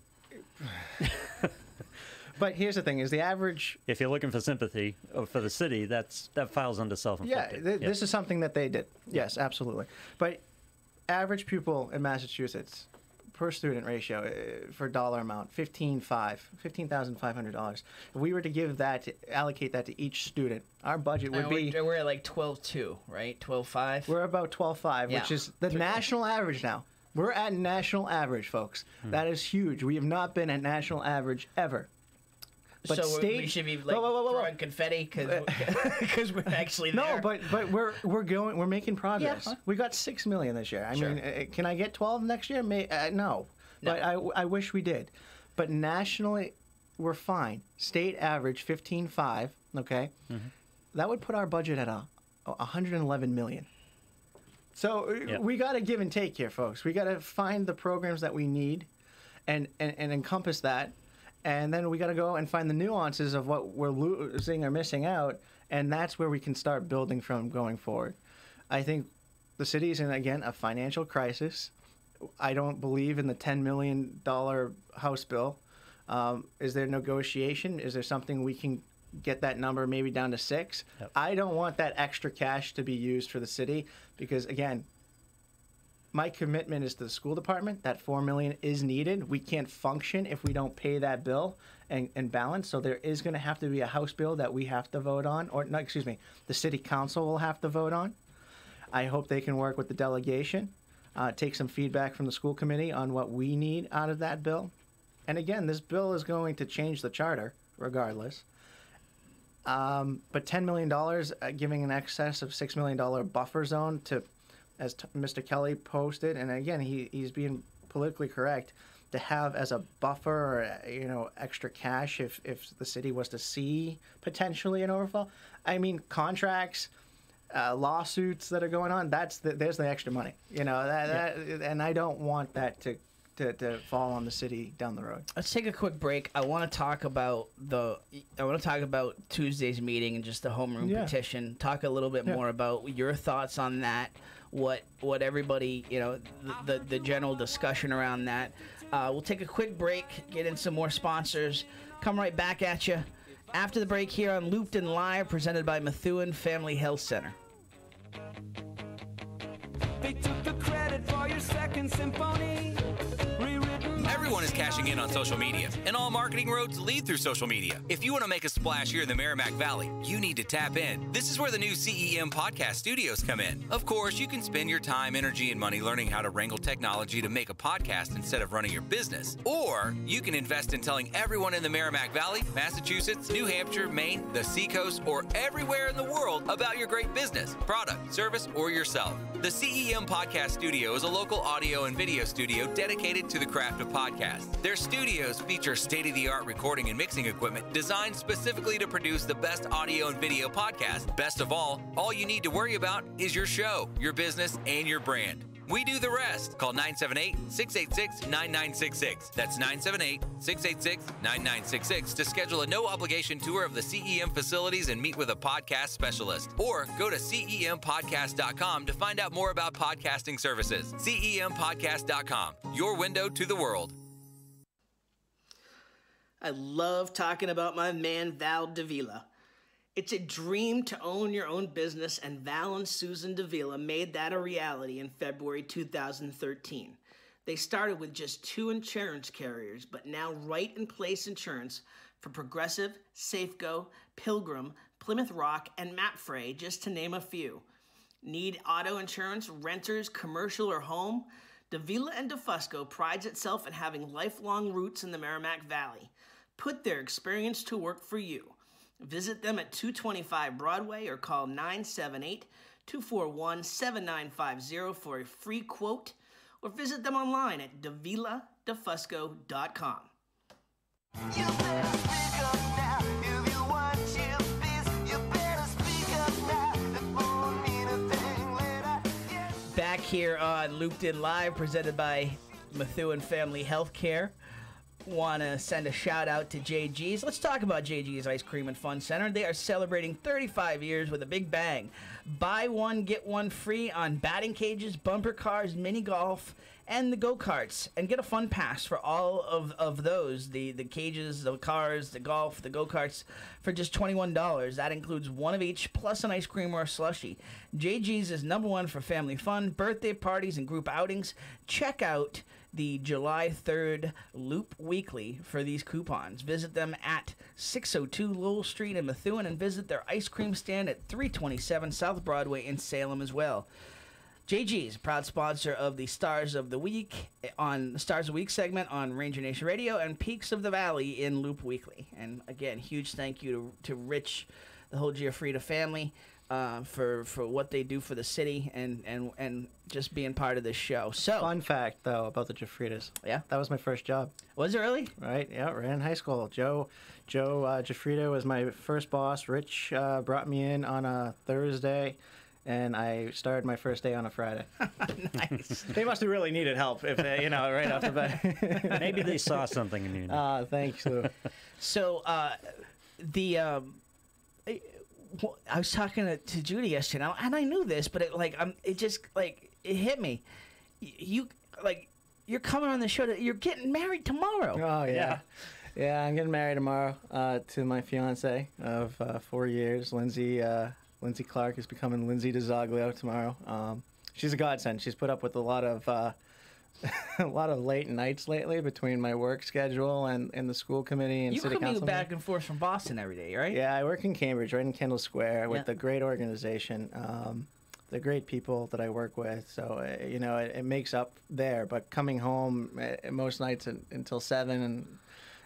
but here's the thing: is the average. If you're looking for sympathy for the city, that files under Yeah, self-inflicted. this is something that they did. Yes, absolutely. But average pupil in Massachusetts per student ratio for dollar amount $15,500. If we were to give that, allocate that to each student, our budget would be. We're at like 12.2, right? 12.5. We're about 12.5, Yeah. which is the national average now. We're at national average, folks. That is huge. We have not been at national average ever. But so we should be like throwing confetti because we're actually there. No, but we're making progress. Yeah. We got $6 million this year. I Sure. mean, can I get 12 next year? No. But I wish we did. But nationally, we're fine. State average 15.5. Okay, that would put our budget at $111 million. So we got to give and take here, folks. We got to find the programs that we need, and encompass that. And then we got to go and find the nuances of what we're losing or missing out, and that's where we can start building from going forward. I think the city is in, again, a financial crisis. I don't believe in the $10 million House bill. Is there negotiation? Is there something we can get that number maybe down to 6? Yep. I don't want that extra cash to be used for the city because, again, my commitment is to the school department. That $4 million is needed. We can't function if we don't pay that bill and balance. So there is going to have to be a House bill that we have to vote on, or no, excuse me, the city council will have to vote on. I hope they can work with the delegation, take some feedback from the school committee on what we need out of that bill. And again, this bill is going to change the charter regardless. But $10 million, giving an excess of $6 million buffer zone to, as Mr. Kelly posted, and again, he's being politically correct, to have as a buffer or, extra cash if the city was to see potentially an overflow. I mean, contracts, lawsuits that are going on, there's the extra money, and I don't want that to fall on the city down the road. Let's take a quick break. I want to talk about Tuesday's meeting and just the homeroom petition. Talk a little bit more about your thoughts on that. What everybody, the general discussion around that. We'll take a quick break, get in some more sponsors, come right back at you after the break here on Looped in Live, presented by Methuen Family Health Center. They took the credit for your second symphony. Rewritten. Everyone is cashing in on social media, and all marketing roads lead through social media. If you want to make a splash here in the Merrimack Valley, you need to tap in. This is where the new CEM podcast studios come in. Of course, you can spend your time, energy, and money learning how to wrangle technology to make a podcast instead of running your business. Or you can invest in telling everyone in the Merrimack Valley, Massachusetts, New Hampshire, Maine, the Seacoast, or everywhere in the world about your great business, product, service, or yourself. The CEM Podcast Studio is a local audio and video studio dedicated to the craft of podcasts. Their studios feature state-of-the-art recording and mixing equipment designed specifically to produce the best audio and video podcast. Best of all you need to worry about is your show, your business, and your brand. We do the rest. Call 978-686-9966. That's 978-686-9966 to schedule a no-obligation tour of the CEM facilities and meet with a podcast specialist. Or go to CEMpodcast.com to find out more about podcasting services. CEMpodcast.com, your window to the world. I love talking about my man, Val Davila. It's a dream to own your own business, and Val and Susan Davila made that a reality in February 2013. They started with just 2 insurance carriers, but now Right in Place Insurance for Progressive, Safeco, Pilgrim, Plymouth Rock, and Mapfre, just to name a few. Need auto insurance, renters, commercial, or home? Davila and DeFusco prides itself in having lifelong roots in the Merrimack Valley. Put their experience to work for you. Visit them at 225 Broadway or call 978-241-7950 for a free quote, or visit them online at daviladefusco.com. You better speak up now if you want your peace. You better speak up now. It won't mean a thing later. Back here on Looped In Live, presented by Methuen Family Healthcare. Want to send a shout out to JG's. Let's talk about JG's Ice Cream and Fun Center. They are celebrating 35 years with a big bang. Buy one, get one free on batting cages, bumper cars, mini golf, and the go-karts. And get a fun pass for all of those. The cages, the cars, the golf, the go-karts for just $21. That includes one of each, plus an ice cream or a slushie. JG's is #1 for family fun, birthday parties, and group outings. Check out the July 3rd Loop Weekly for these coupons. Visit them at 602 Lowell Street in Methuen and visit their ice cream stand at 327 South Broadway in Salem as well. JG's, a proud sponsor of the Stars of the Week on the Stars of the Week segment on Ranger Nation Radio and Peaks of the Valley in Loop Weekly. And again, huge thank you to Rich, the whole Giafrida family, for what they do for the city and just being part of this show. So, Fun fact, though, about the Giafridas. Yeah? That was my first job. Was it really? Right, yeah, right in high school. Joe Giafrida was my first boss. Rich brought me in on a Thursday, and I started my first day on a Friday. Nice. They must have really needed help, if they, right off the bat. Maybe they saw something in you. Thanks, Lou. So, I was talking to Judy yesterday, and I knew this, but it hit me. You're coming on the show. You're getting married tomorrow. Oh, yeah. Yeah, I'm getting married tomorrow to my fiance of 4 years. Lindsay Clark is becoming Lindsay DiZoglio tomorrow. She's a godsend. She's put up with a lot of late nights lately between my work schedule and the school committee and city council. You commute back and forth from Boston every day, right? Yeah, I work in Cambridge, right in Kendall Square, with a great organization. The great people that I work with, so it makes up there. But coming home most nights until 7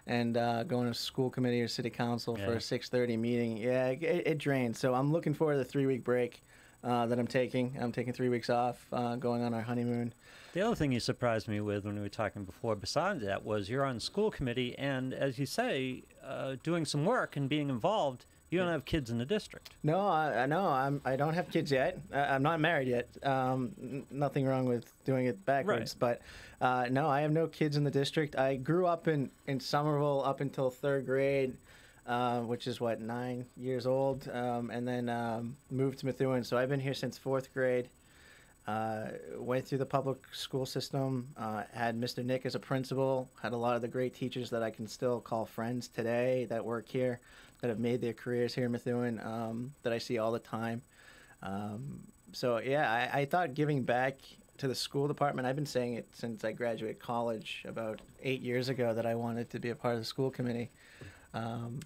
and going to school committee or city council for a 6:30 meeting, it drains. So I'm looking forward to the 3-week break that I'm taking. I'm taking 3 weeks off, going on our honeymoon. The other thing you surprised me with when we were talking before, besides that, was you're on the school committee, and as you say, doing some work and being involved. You don't have kids in the district. No, I don't have kids yet. I'm not married yet. Nothing wrong with doing it backwards. Right. But no, I have no kids in the district. I grew up in Somerville up until 3rd grade, which is 9 years old, and then moved to Methuen. So I've been here since 4th grade. Went through the public school system, had Mr. Nick as a principal, had a lot of the great teachers that I can still call friends today that work here, that have made their careers here in Methuen, that I see all the time. So, yeah, I thought giving back to the school department. I've been saying it since I graduated college about 8 years ago that I wanted to be a part of the school committee.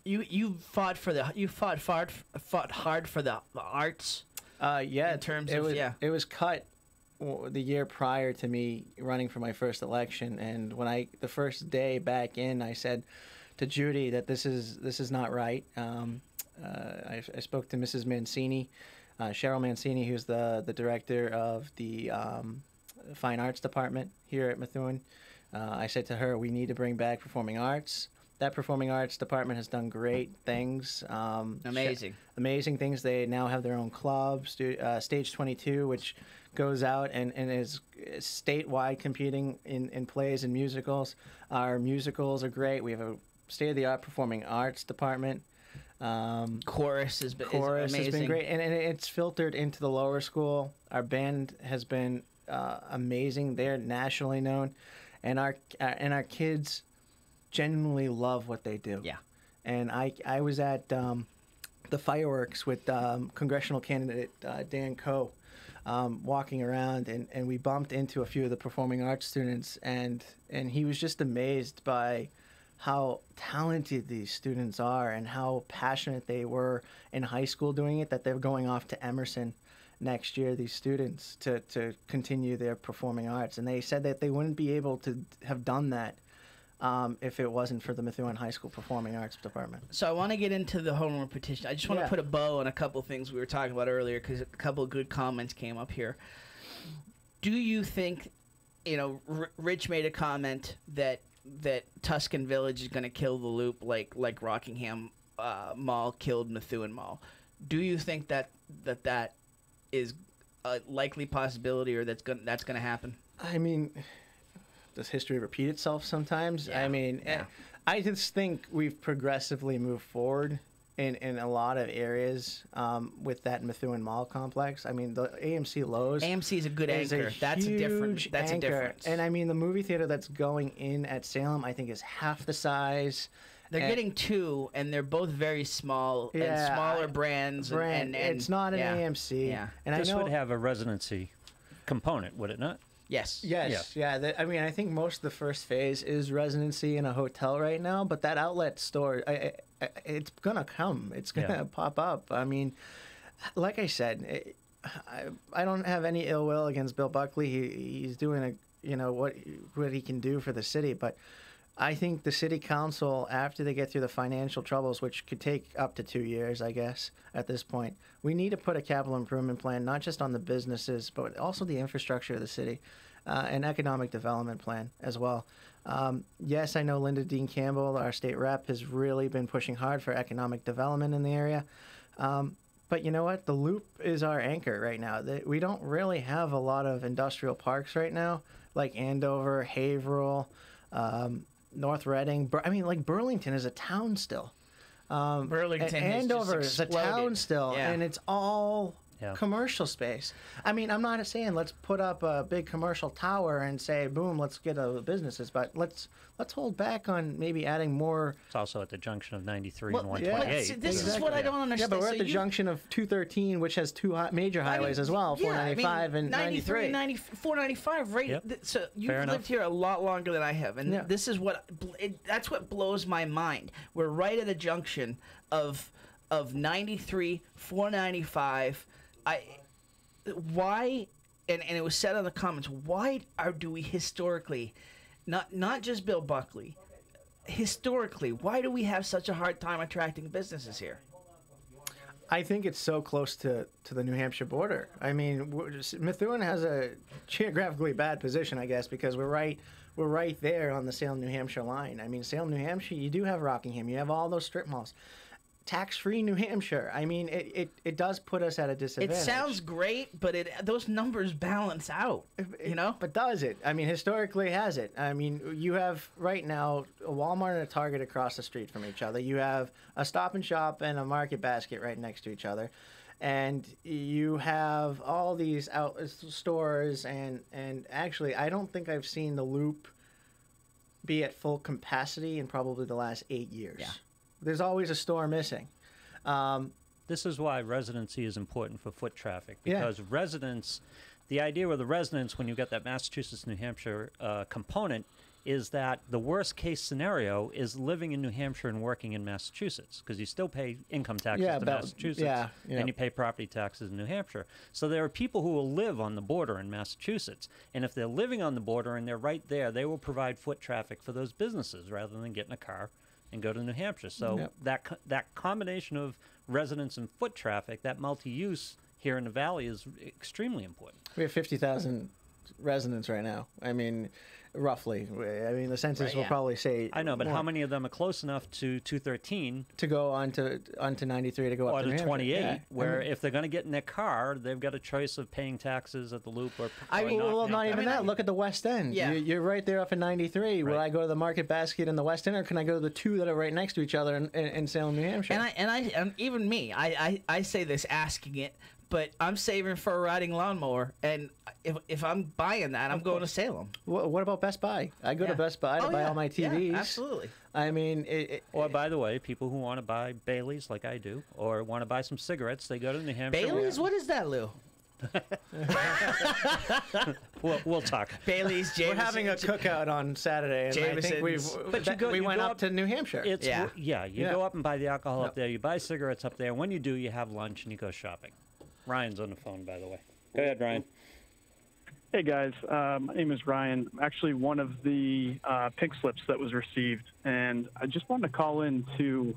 You fought hard for the arts. Yeah, In terms it of- was, yeah. it was cut the year prior to me running for my first election, and when the first day back in, I said to Judy that this is not right. I spoke to Mrs. Mancini, Cheryl Mancini, who's the director of the Fine Arts Department here at Methuen. I said to her, we need to bring back performing arts. That performing arts department has done great things. Amazing. Amazing things. They now have their own club, Stage 22, which goes out and is statewide competing in plays and musicals. Our musicals are great. We have a state-of-the-art performing arts department. Chorus has been Chorus amazing. has been great, and it's filtered into the lower school. Our band has been amazing. They're nationally known, and our kids genuinely love what they do. Yeah. And I was at the fireworks with congressional candidate Dan Coe, walking around, and we bumped into a few of the performing arts students, and he was just amazed by how talented these students are and how passionate they were in high school doing it, that they're going off to Emerson next year, these students, to continue their performing arts. And they said that they wouldn't be able to have done that if it wasn't for the Methuen High School Performing Arts Department. So I want to get into the home rule petition. I just want to Yeah. put a bow on a couple of things we were talking about earlier because a couple of good comments came up here. Do you think, Rich made a comment that Tuscan Village is going to kill the Loop like Rockingham Mall killed Methuen Mall? Do you think that is a likely possibility, or that's going to happen? I mean, does history repeat itself sometimes? Yeah. I mean, Yeah. I just think we've progressively moved forward in a lot of areas with that Methuen Mall complex. I mean, the AMC Lowe's AMC is a good is anchor. That's a different. huge That's a anchor. difference. And I mean, the movie theater that's going in at Salem, I think, is half the size. They're And- getting two, and they're both very small and Yeah, smaller brands. brand. And It's not an yeah. AMC. Yeah. And This I know would have a residency component, would it not? Yes. Yes, yeah. I mean, I think most of the first phase is residency in a hotel right now, but that outlet store, it's gonna come. It's gonna Yeah. pop up. I mean, like I said, I don't have any ill will against Bill Buckley. He's doing what he can do for the city, but I think the city council, after they get through the financial troubles, which could take up to 2 years, I guess, at this point, we need to put a capital improvement plan, not just on the businesses, but also the infrastructure of the city, an economic development plan as well. Yes, I know Linda Dean Campbell, our state rep, has really been pushing hard for economic development in the area. But you know what? The Loop is our anchor right now. We don't really have a lot of industrial parks right now, like Andover, Haverhill, North Reading. Like Burlington is a town still. Burlington has Andover just is a town exploded. still, Yeah. and it's all Yeah. commercial space. I mean, I'm not saying let's put up a big commercial tower and say, boom, let's get businesses, but let's hold back on maybe adding more. It's also at the junction of 93 Well, and yeah, 128. see, this is what I don't Yeah, understand. but we're So at the you- junction of 213, which has two major highways as well, 495 and 93. 495, right? Yep. So you've Fair lived enough. here a lot longer than I have, and Yeah. this is that's what blows my mind. We're right at a junction of 93, 495. Why? And it was said in the comments. Why do we historically, not just Bill Buckley, historically, why do we have such a hard time attracting businesses here? I think it's so close to the New Hampshire border. I mean, Methuen has a geographically bad position, I guess, because we're right there on the Salem, New Hampshire line. I mean, Salem, New Hampshire, you do have Rockingham, you have all those strip malls. Tax-free New Hampshire. I mean, it does put us at a disadvantage. It sounds great, but those numbers balance out. But does it? I mean, historically has it. I mean, you have right now a Walmart and a Target across the street from each other. You have a Stop and Shop and a Market Basket right next to each other. And you have all these stores, and actually, I don't think I've seen the Loop be at full capacity in probably the last 8 years. Yeah. There's always a store missing. This is why residency is important for foot traffic, Yeah. because residents, the idea with the residents, when you get that Massachusetts, New Hampshire component, is that the worst case scenario is living in New Hampshire and working in Massachusetts, because you still pay income taxes to Massachusetts and you pay property taxes in New Hampshire. So there are people who will live on the border in Massachusetts, and if they're living on the border and they're right there, they will provide foot traffic for those businesses rather than get in a car and go to New Hampshire. So that combination of residents and foot traffic, that multi-use here in the Valley, is extremely important. We have 50,000 residents right now. I mean, roughly. I mean, the census will probably say. I know, but more. how many of them are close enough to 213 to go onto 93 to go up or to New to Hampshire? 28, Yeah. where if they're going to get in their car, they've got a choice of paying taxes at the loop or. Not even that. Look at the West End. Yeah. You're right there up in 93. Will I go to the Market Basket in the West End, or can I go to the two that are right next to each other in Salem, New Hampshire? And even me, I say this asking it, but I'm saving for a riding lawnmower, and if I'm buying that, I'm going to Salem. What about Best Buy? I go to Best Buy to buy all my TVs. Yeah, absolutely. I mean, or by the way, people who want to buy Bailey's like I do, or want to buy some cigarettes, they go to New Hampshire. Bailey's? What is that, Lou? We'll talk. Bailey's, Jameson. We're having a cookout on Saturday, and I think we went up to New Hampshire. You go up and buy the alcohol up there. You buy cigarettes up there. And when you do, you have lunch and you go shopping. Ryan's on the phone, by the way. Go ahead, Ryan. Hey, guys. My name is Ryan. I'm actually one of the pink slips that was received. And I just wanted to call in to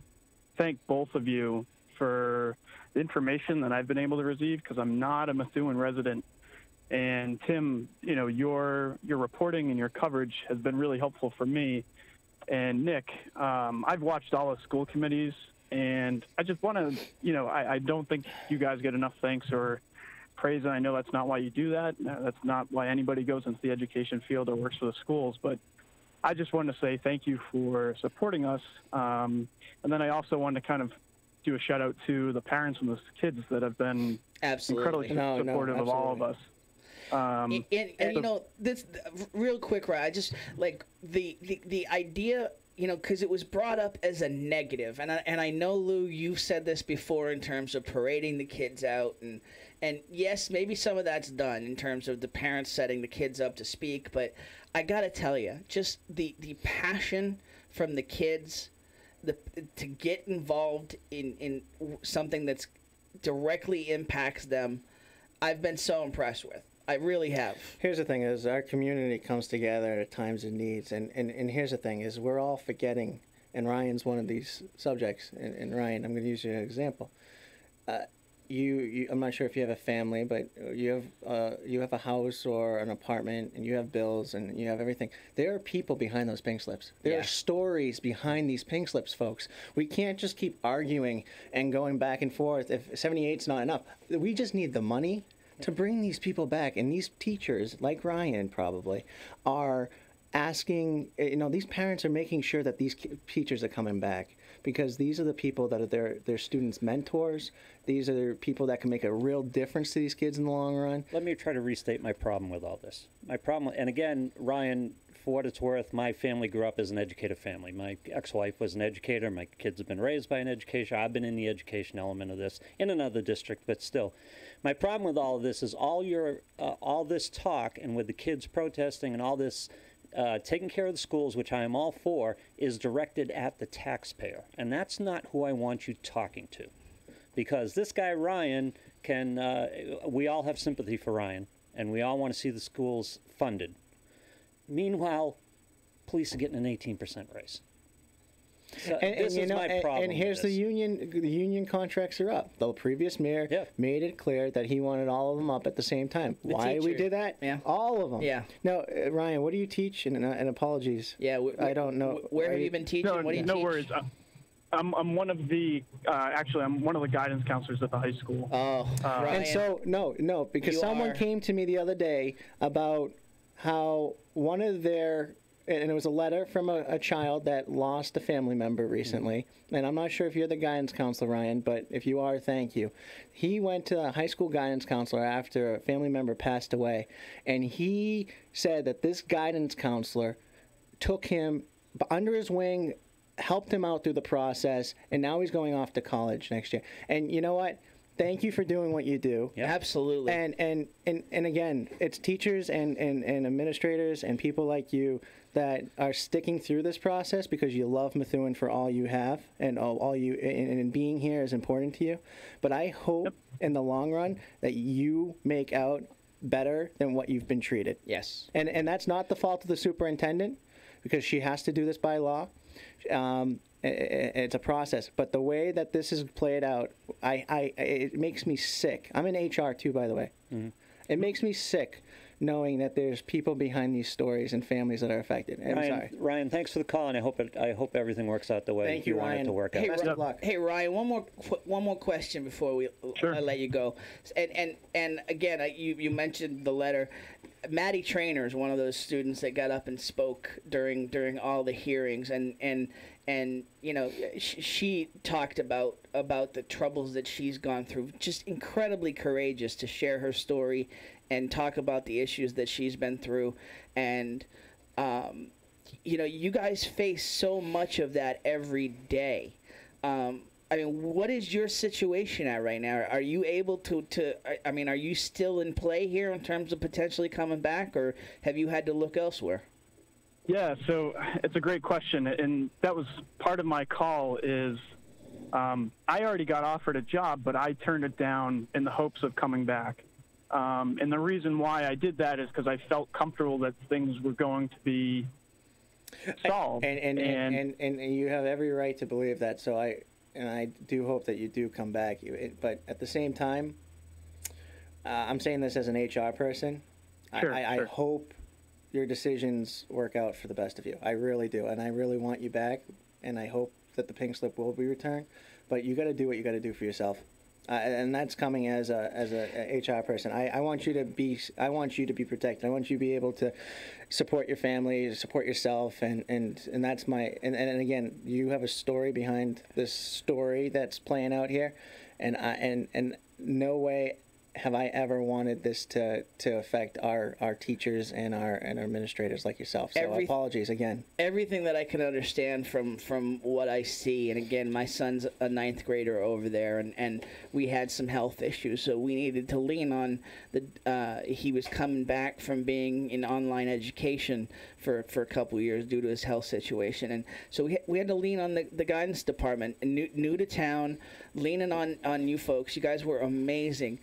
thank both of you for the information that I've been able to receive, because I'm not a Methuen resident. And Tim, your reporting and your coverage has been really helpful for me. And Nick, I've watched all the school committees, and I just want to, I don't think you guys get enough thanks or praise, and I know that's not why you do that. That's not why anybody goes into the education field or works for the schools, but I just wanted to say thank you for supporting us. And then I also wanted to kind of do a shout out to the parents and the kids that have been incredibly supportive of all of us. This real quick, right? I just like the idea, because it was brought up as a negative, and I know, Lou, you've said this before in terms of parading the kids out, and yes, maybe some of that's done in terms of the parents setting the kids up to speak, but I gotta tell you, just the passion from the kids, to get involved in something that's directly impacts them, I've been so impressed with. I really have. Here's the thing is our community comes together at times of needs, and here's the thing is we're all forgetting, and Ryan's one of these subjects, and Ryan, I'm going to use you as an example. You I'm not sure if you have a family, but you have a house or an apartment, and you have bills, and you have everything. There are people behind those pink slips. There are stories behind these pink slips, folks. We can't just keep arguing and going back and forth if 78's not enough. We just need the money to bring these people back, and these teachers, like Ryan probably, are asking, these parents are making sure that these teachers are coming back, because these are the people that are their students' mentors. These are the people that can make a real difference to these kids in the long run. Let me try to restate my problem with all this. My problem, and again, Ryan, for what it's worth, my family grew up as an educated family. My ex-wife was an educator. My kids have been raised by an education. I've been in the education element of this in another district, but still. My problem with all of this is all this talk, and with the kids protesting and all this taking care of the schools, which I am all for, is directed at the taxpayer. And that's not who I want you talking to. Because this guy, Ryan, we all have sympathy for Ryan, and we all want to see the schools funded. Meanwhile, police are getting an 18% raise. So this is my problem. And here's the union contracts are up. The previous mayor made it clear that he wanted all of them up at the same time. Why we did that? Yeah. All of them. Yeah. Now, Ryan, what do you teach? And apologies. Yeah. I don't know. Where have you been teaching? What do you teach? No worries. I'm one of the I'm one of the guidance counselors at the high school. Oh, Ryan. And so no, because someone came to me the other day about how one of their, and it was a letter from a child that lost a family member recently. And I'm not sure if you're the guidance counselor, Ryan, but if you are, thank you. He went to a high school guidance counselor after a family member passed away, and he said that this guidance counselor took him under his wing, helped him out through the process, and now he's going off to college next year. And you know what? thank you for doing what you do. Yep. Absolutely. And again, it's teachers and administrators and people like you that are sticking through this process because you love Methuen for all you have and all you and being here is important to you. But I hope in the long run that you make out better than what you've been treated. Yes. And that's not the fault of the superintendent because she has to do this by law. It's a process, but the way that this is played out, it makes me sick. I'm in HR too, by the way. Mm-hmm. It makes me sick knowing that there's people behind these stories and families that are affected. And I'm sorry. Ryan, thanks for the call, and I hope everything works out the way Thank you you, want Ryan. it to work out. Hey, Best of luck. Hey, Ryan, one more question before I let you go. And again, you mentioned the letter. Maddie Traynor is one of those students that got up and spoke during all the hearings, and you know, she talked about the troubles that she's gone through. Just incredibly courageous to share her story and talk about the issues that she's been through. And you know, you guys face so much of that every day. I mean, what is your situation at right now? Are you able to I mean, are you still in play here in terms of potentially coming back, or have you had to look elsewhere? Yeah, so it's a great question, and that was part of my call is I already got offered a job, but I turned it down in the hopes of coming back. And the reason why I did that is because I felt comfortable that things were going to be solved. And you have every right to believe that, so I do hope that you do come back. But at the same time, I'm saying this as an HR person. Sure, I hope your decisions work out for the best of you. I really do, and I really want you back, and I hope that the pink slip will be returned. But you got to do what you got to do for yourself, and that's coming as a HR person. I want you to be protected. I want you to be able to support your family, support yourself, and that's my and again, you have a story behind this story that's playing out here, and no way have I ever wanted this to affect our teachers and our administrators like yourself. So apologies again. Everything that I can understand from what I see, and again, my son's a ninth grader over there, and we had some health issues, so we needed to lean on he was coming back from being in online education for a couple of years due to his health situation, and so we had to lean on the guidance department, new to town, leaning on you folks. You guys were amazing.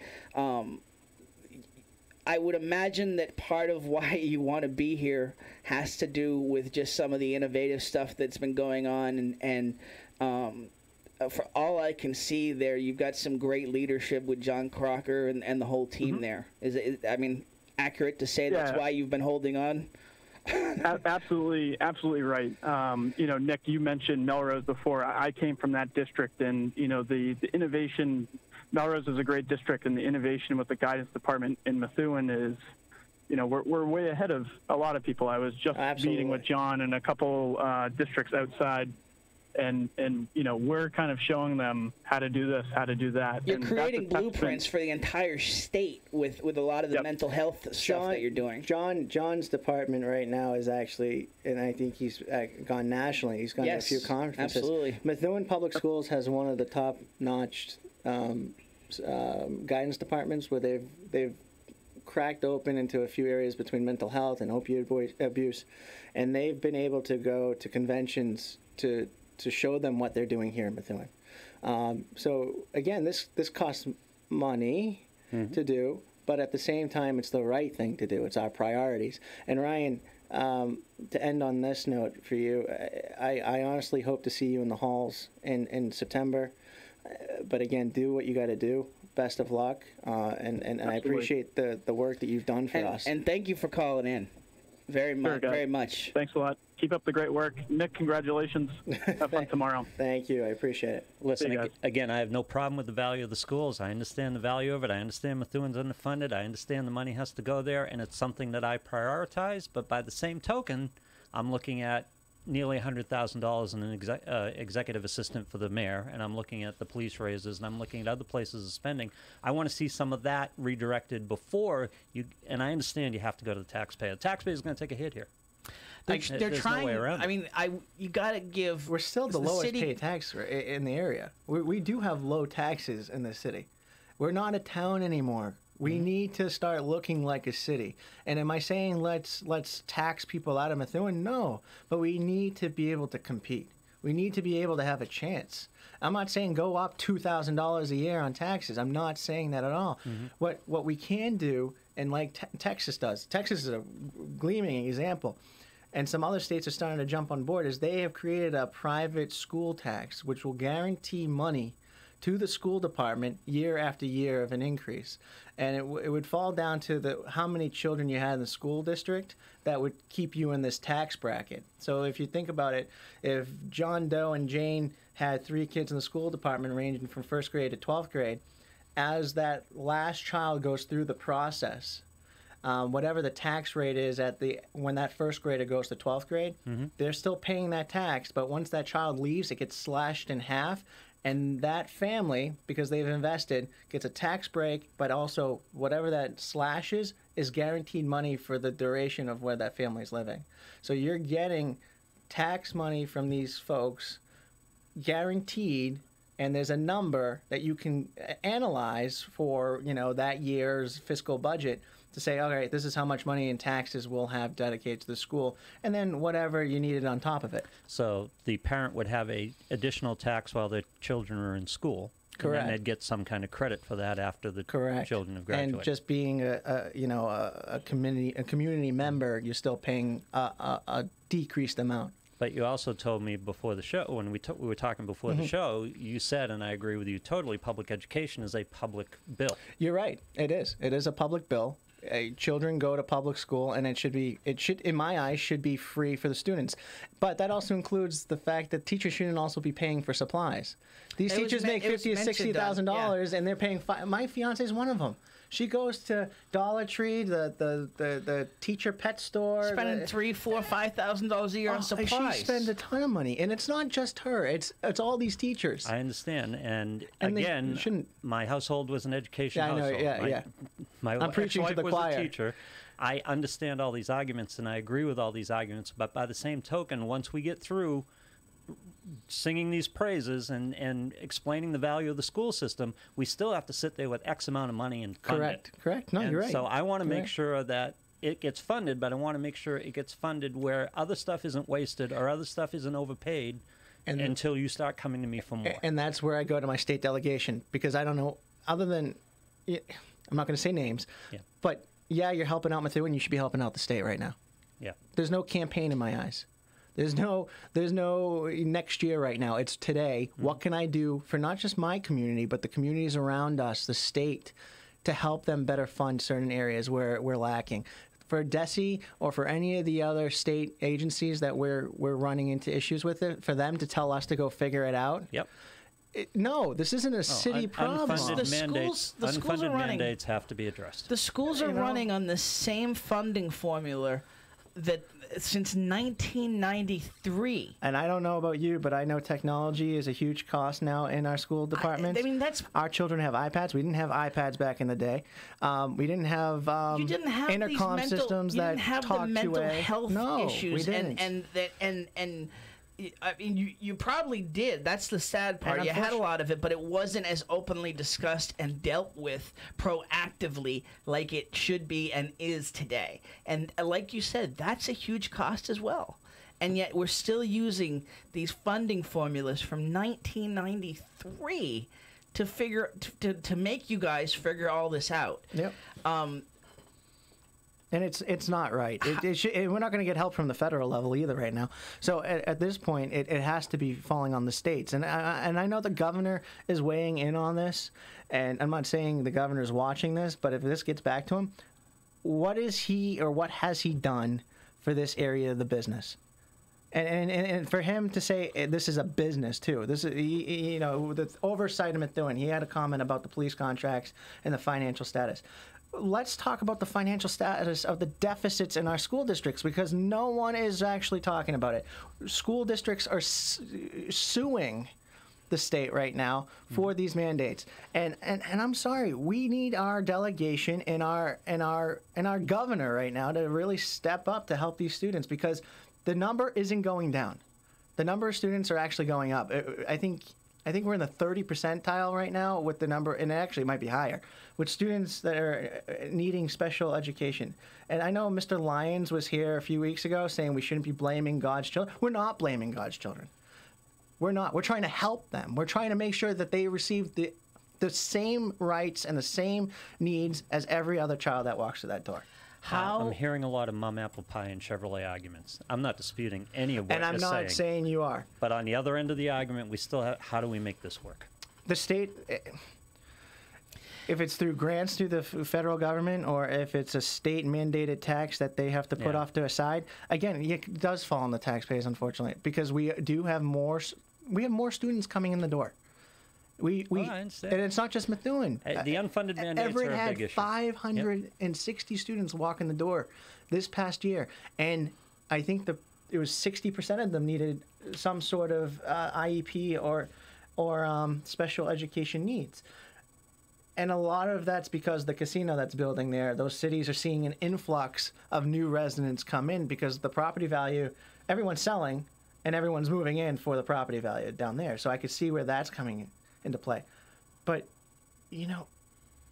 I would imagine that part of why you want to be here has to do with just some of the innovative stuff that's been going on, and for all I can see there, you've got some great leadership with John Crocker and the whole team there. Is it, I mean, accurate to say that's why you've been holding on? Absolutely right. You know, Nick, you mentioned Melrose before. I came from that district, and you know, the innovation. Melrose is a great district, and the innovation with the guidance department in Methuen is, you know, we're way ahead of a lot of people. I was just meeting with John and a couple districts outside, and you know, we're kind of showing them how to do this, how to do that. You're and creating blueprints for the entire state with a lot of the mental health stuff that you're doing. John's department right now is actually, and I think he's gone nationally. He's gone to a few conferences. Absolutely. Methuen Public Schools has one of the top-notch guidance departments where they've cracked open into a few areas between mental health and opioid abuse, and they've been able to go to conventions to show them what they're doing here in Methuen. So again, this costs money to do, but at the same time, it's the right thing to do. It's our priorities. And Ryan, to end on this note for you, I honestly hope to see you in the halls in September. But again, do what you got to do. Best of luck, and I appreciate the work that you've done for us. And thank you for calling in. Very much. Thanks a lot. Keep up the great work. Nick, congratulations. Have fun tomorrow. Thank you. I appreciate it. Listen, again, I have no problem with the value of the schools. I understand the value of it. I understand Methuen's underfunded. I understand the money has to go there, and it's something that I prioritize. But by the same token, I'm looking at nearly $100,000 in an executive assistant for the mayor, and I'm looking at the police raises, and I'm looking at other places of spending. I want to see some of that redirected before you, and I understand you have to go to the taxpayer. The taxpayer is going to take a hit here. They're trying. No way around it. I mean, you got to give. We're still the lowest paid tax in the area. We do have low taxes in the city, We're not a town anymore. We need to start looking like a city. And am I saying let's tax people out of Methuen? No, but we need to be able to compete. We need to be able to have a chance. I'm not saying go up $2,000 a year on taxes. I'm not saying that at all. What we can do, and like Texas does, Texas is a gleaming example, and some other states are starting to jump on board, is they have created a private school tax, which will guarantee money to the school department year after year of an increase. And it would fall down to how many children you had in the school district that would keep you in this tax bracket. So if you think about it, if John Doe and Jane had 3 kids in the school department ranging from 1st grade to 12th grade, as that last child goes through the process, whatever the tax rate is when that 1st grader goes to 12th grade, they're still paying that tax, but once that child leaves, it gets slashed in half. And that family, because they've invested, gets a tax break, but also whatever that slash is guaranteed money for the duration of where that family's living. So you're getting tax money from these folks guaranteed, and there's a number that you can analyze for, that year's fiscal budget to say, all right, this is how much money in taxes we'll have dedicated to the school, and then whatever you needed on top of it. So the parent would have a additional tax while their children are in school. Correct. And then they'd get some kind of credit for that after the children have graduated. And just being a community member, you're still paying a decreased amount. But you also told me before the show, when we were talking before the show, you said, and I agree with you totally, public education is a public bill. You're right. It is. It is a public bill. Children go to public school, and it should, in my eyes, should be free for the students. But that also includes the fact that teachers shouldn't also be paying for supplies. These teachers make $50,000 to $60,000, and they're paying. My fiance is one of them. She goes to Dollar Tree, the teacher pet store. Spending $3,000, $4,000, $5,000 a year on supplies. She spends a ton of money, and it's not just her. It's all these teachers. I understand, and again, my household was an education household. My I'm preaching to the was choir. A teacher. I understand all these arguments, and I agree with all these arguments. But by the same token, once we get through singing these praises and explaining the value of the school system, we still have to sit there with X amount of money and fund it. Correct. No, you're right. So I want to make sure that it gets funded, but I want to make sure it gets funded where other stuff isn't wasted or other stuff isn't overpaid until you start coming to me for more. And that's where I go to my state delegation, because I don't know, other than, I'm not going to say names, but you're helping out Methuen, you should be helping out the state right now. Yeah. There's no campaign in my eyes. There's no next year right now. It's today. What can I do for not just my community, but the communities around us, the state, to help them better fund certain areas where we're lacking? For DESE or for any of the other state agencies that we're running into issues with it, for them to tell us to go figure it out? Yep. No, this isn't a city problem. Unfunded mandates have to be addressed. The schools are running on the same funding formula that since 1993. And I don't know about you, but I know technology is a huge cost now in our school departments. I mean, that's our children have iPads. We didn't have iPads back in the day. We didn't have intercom systems that talk the mental to health issues. We didn't. And I mean, you probably did. That's the sad part. You had a lot of it, but it wasn't as openly discussed and dealt with proactively like it should be and is today. And like you said, that's a huge cost as well. And yet we're still using these funding formulas from 1993 to make you guys figure all this out. Yep. And it's not right. We're not going to get help from the federal level either right now. So at this point, it has to be falling on the states. And I know the governor is weighing in on this, and I'm not saying the governor is watching this, but if this gets back to him, what is he or what has he done for this area of the business? And for him to say this is a business too. This is the oversight of Methuen. He had a comment about the police contracts and the financial status. Let's talk about the financial status of the deficits in our school districts, because no one is actually talking about it. School districts are suing the state right now for these mandates, and I'm sorry, we need our delegation and our governor right now to really step up to help these students, because the number isn't going down. The number of students are actually going up. I think I think we're in the 30 percentile right now with the number, and it actually might be higher, with students that are needing special education. And I know Mr. Lyons was here a few weeks ago saying we shouldn't be blaming God's children. We're not blaming God's children. We're not. We're trying to help them. We're trying to make sure that they receive the same rights and the same needs as every other child that walks through that door. I'm hearing a lot of mum apple pie and Chevrolet arguments. I'm not disputing any of what And I'm you're not saying you are. But on the other end of the argument, we still have, how do we make this work? The state, if it's through grants through the federal government, or if it's a state mandated tax that they have to put off to a side, again, it does fall on the taxpayers, unfortunately, because we do have more students coming in the door. I understand. And it's not just Methuen. The unfunded mandates Everett are a had big issue. 560 students walk in the door this past year, and I think it was 60% of them needed some sort of IEP or special education needs. And a lot of that's because the casino that's building there, those cities are seeing an influx of new residents come in because the property value, everyone's selling and everyone's moving in for the property value down there. So I could see where that's coming into play. But, you know,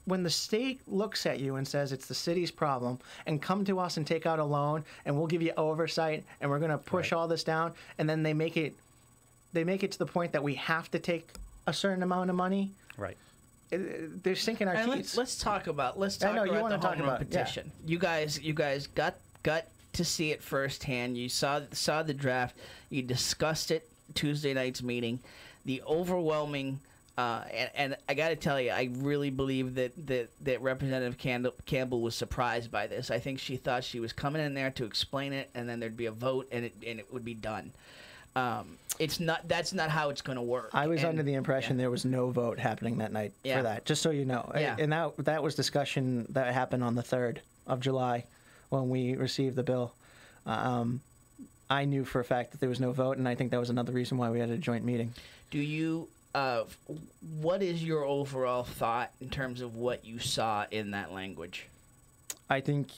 when the state looks at you and says it's the city's problem and come to us and take out a loan and we'll give you oversight and we're going to push all this down, and then they make it to the point that we have to take a certain amount of money. Right. They're sinking our teeth. Let's talk about you wanna the talk home run about it, yeah. petition. You guys got to see it firsthand. You saw the draft. You discussed it Tuesday night's meeting. The overwhelming. And I got to tell you, I really believe that Representative Campbell was surprised by this. I think she thought she was coming in there to explain it, and then there'd be a vote, and it would be done. It's not. That's not how it's going to work. I was under the impression there was no vote happening that night for that. Just so you know, and that was discussion that happened on the 3rd of July when we received the bill. I knew for a fact that there was no vote, and I think that was another reason why we had a joint meeting. Do you? What is your overall thought in terms of what you saw in that language? I think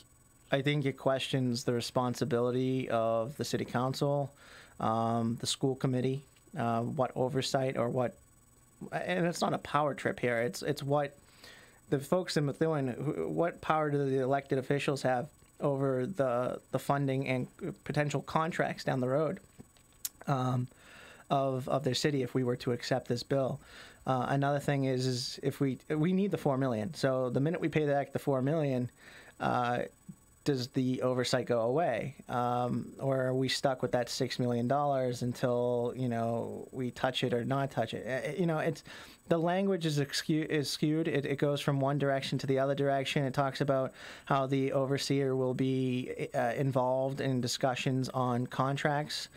it questions the responsibility of the city council, the school committee, what oversight or what, and it's not a power trip here. It's what the folks in Methuen, what power do the elected officials have over the funding and potential contracts down the road. Of their city if we were to accept this bill. Another thing is if we need the $4 million. So the minute we pay back the $4 million, does the oversight go away, or are we stuck with that $6 million until we touch it or not touch it? It's the language is skewed. It goes from one direction to the other direction. It talks about how the overseer will be involved in discussions on contracts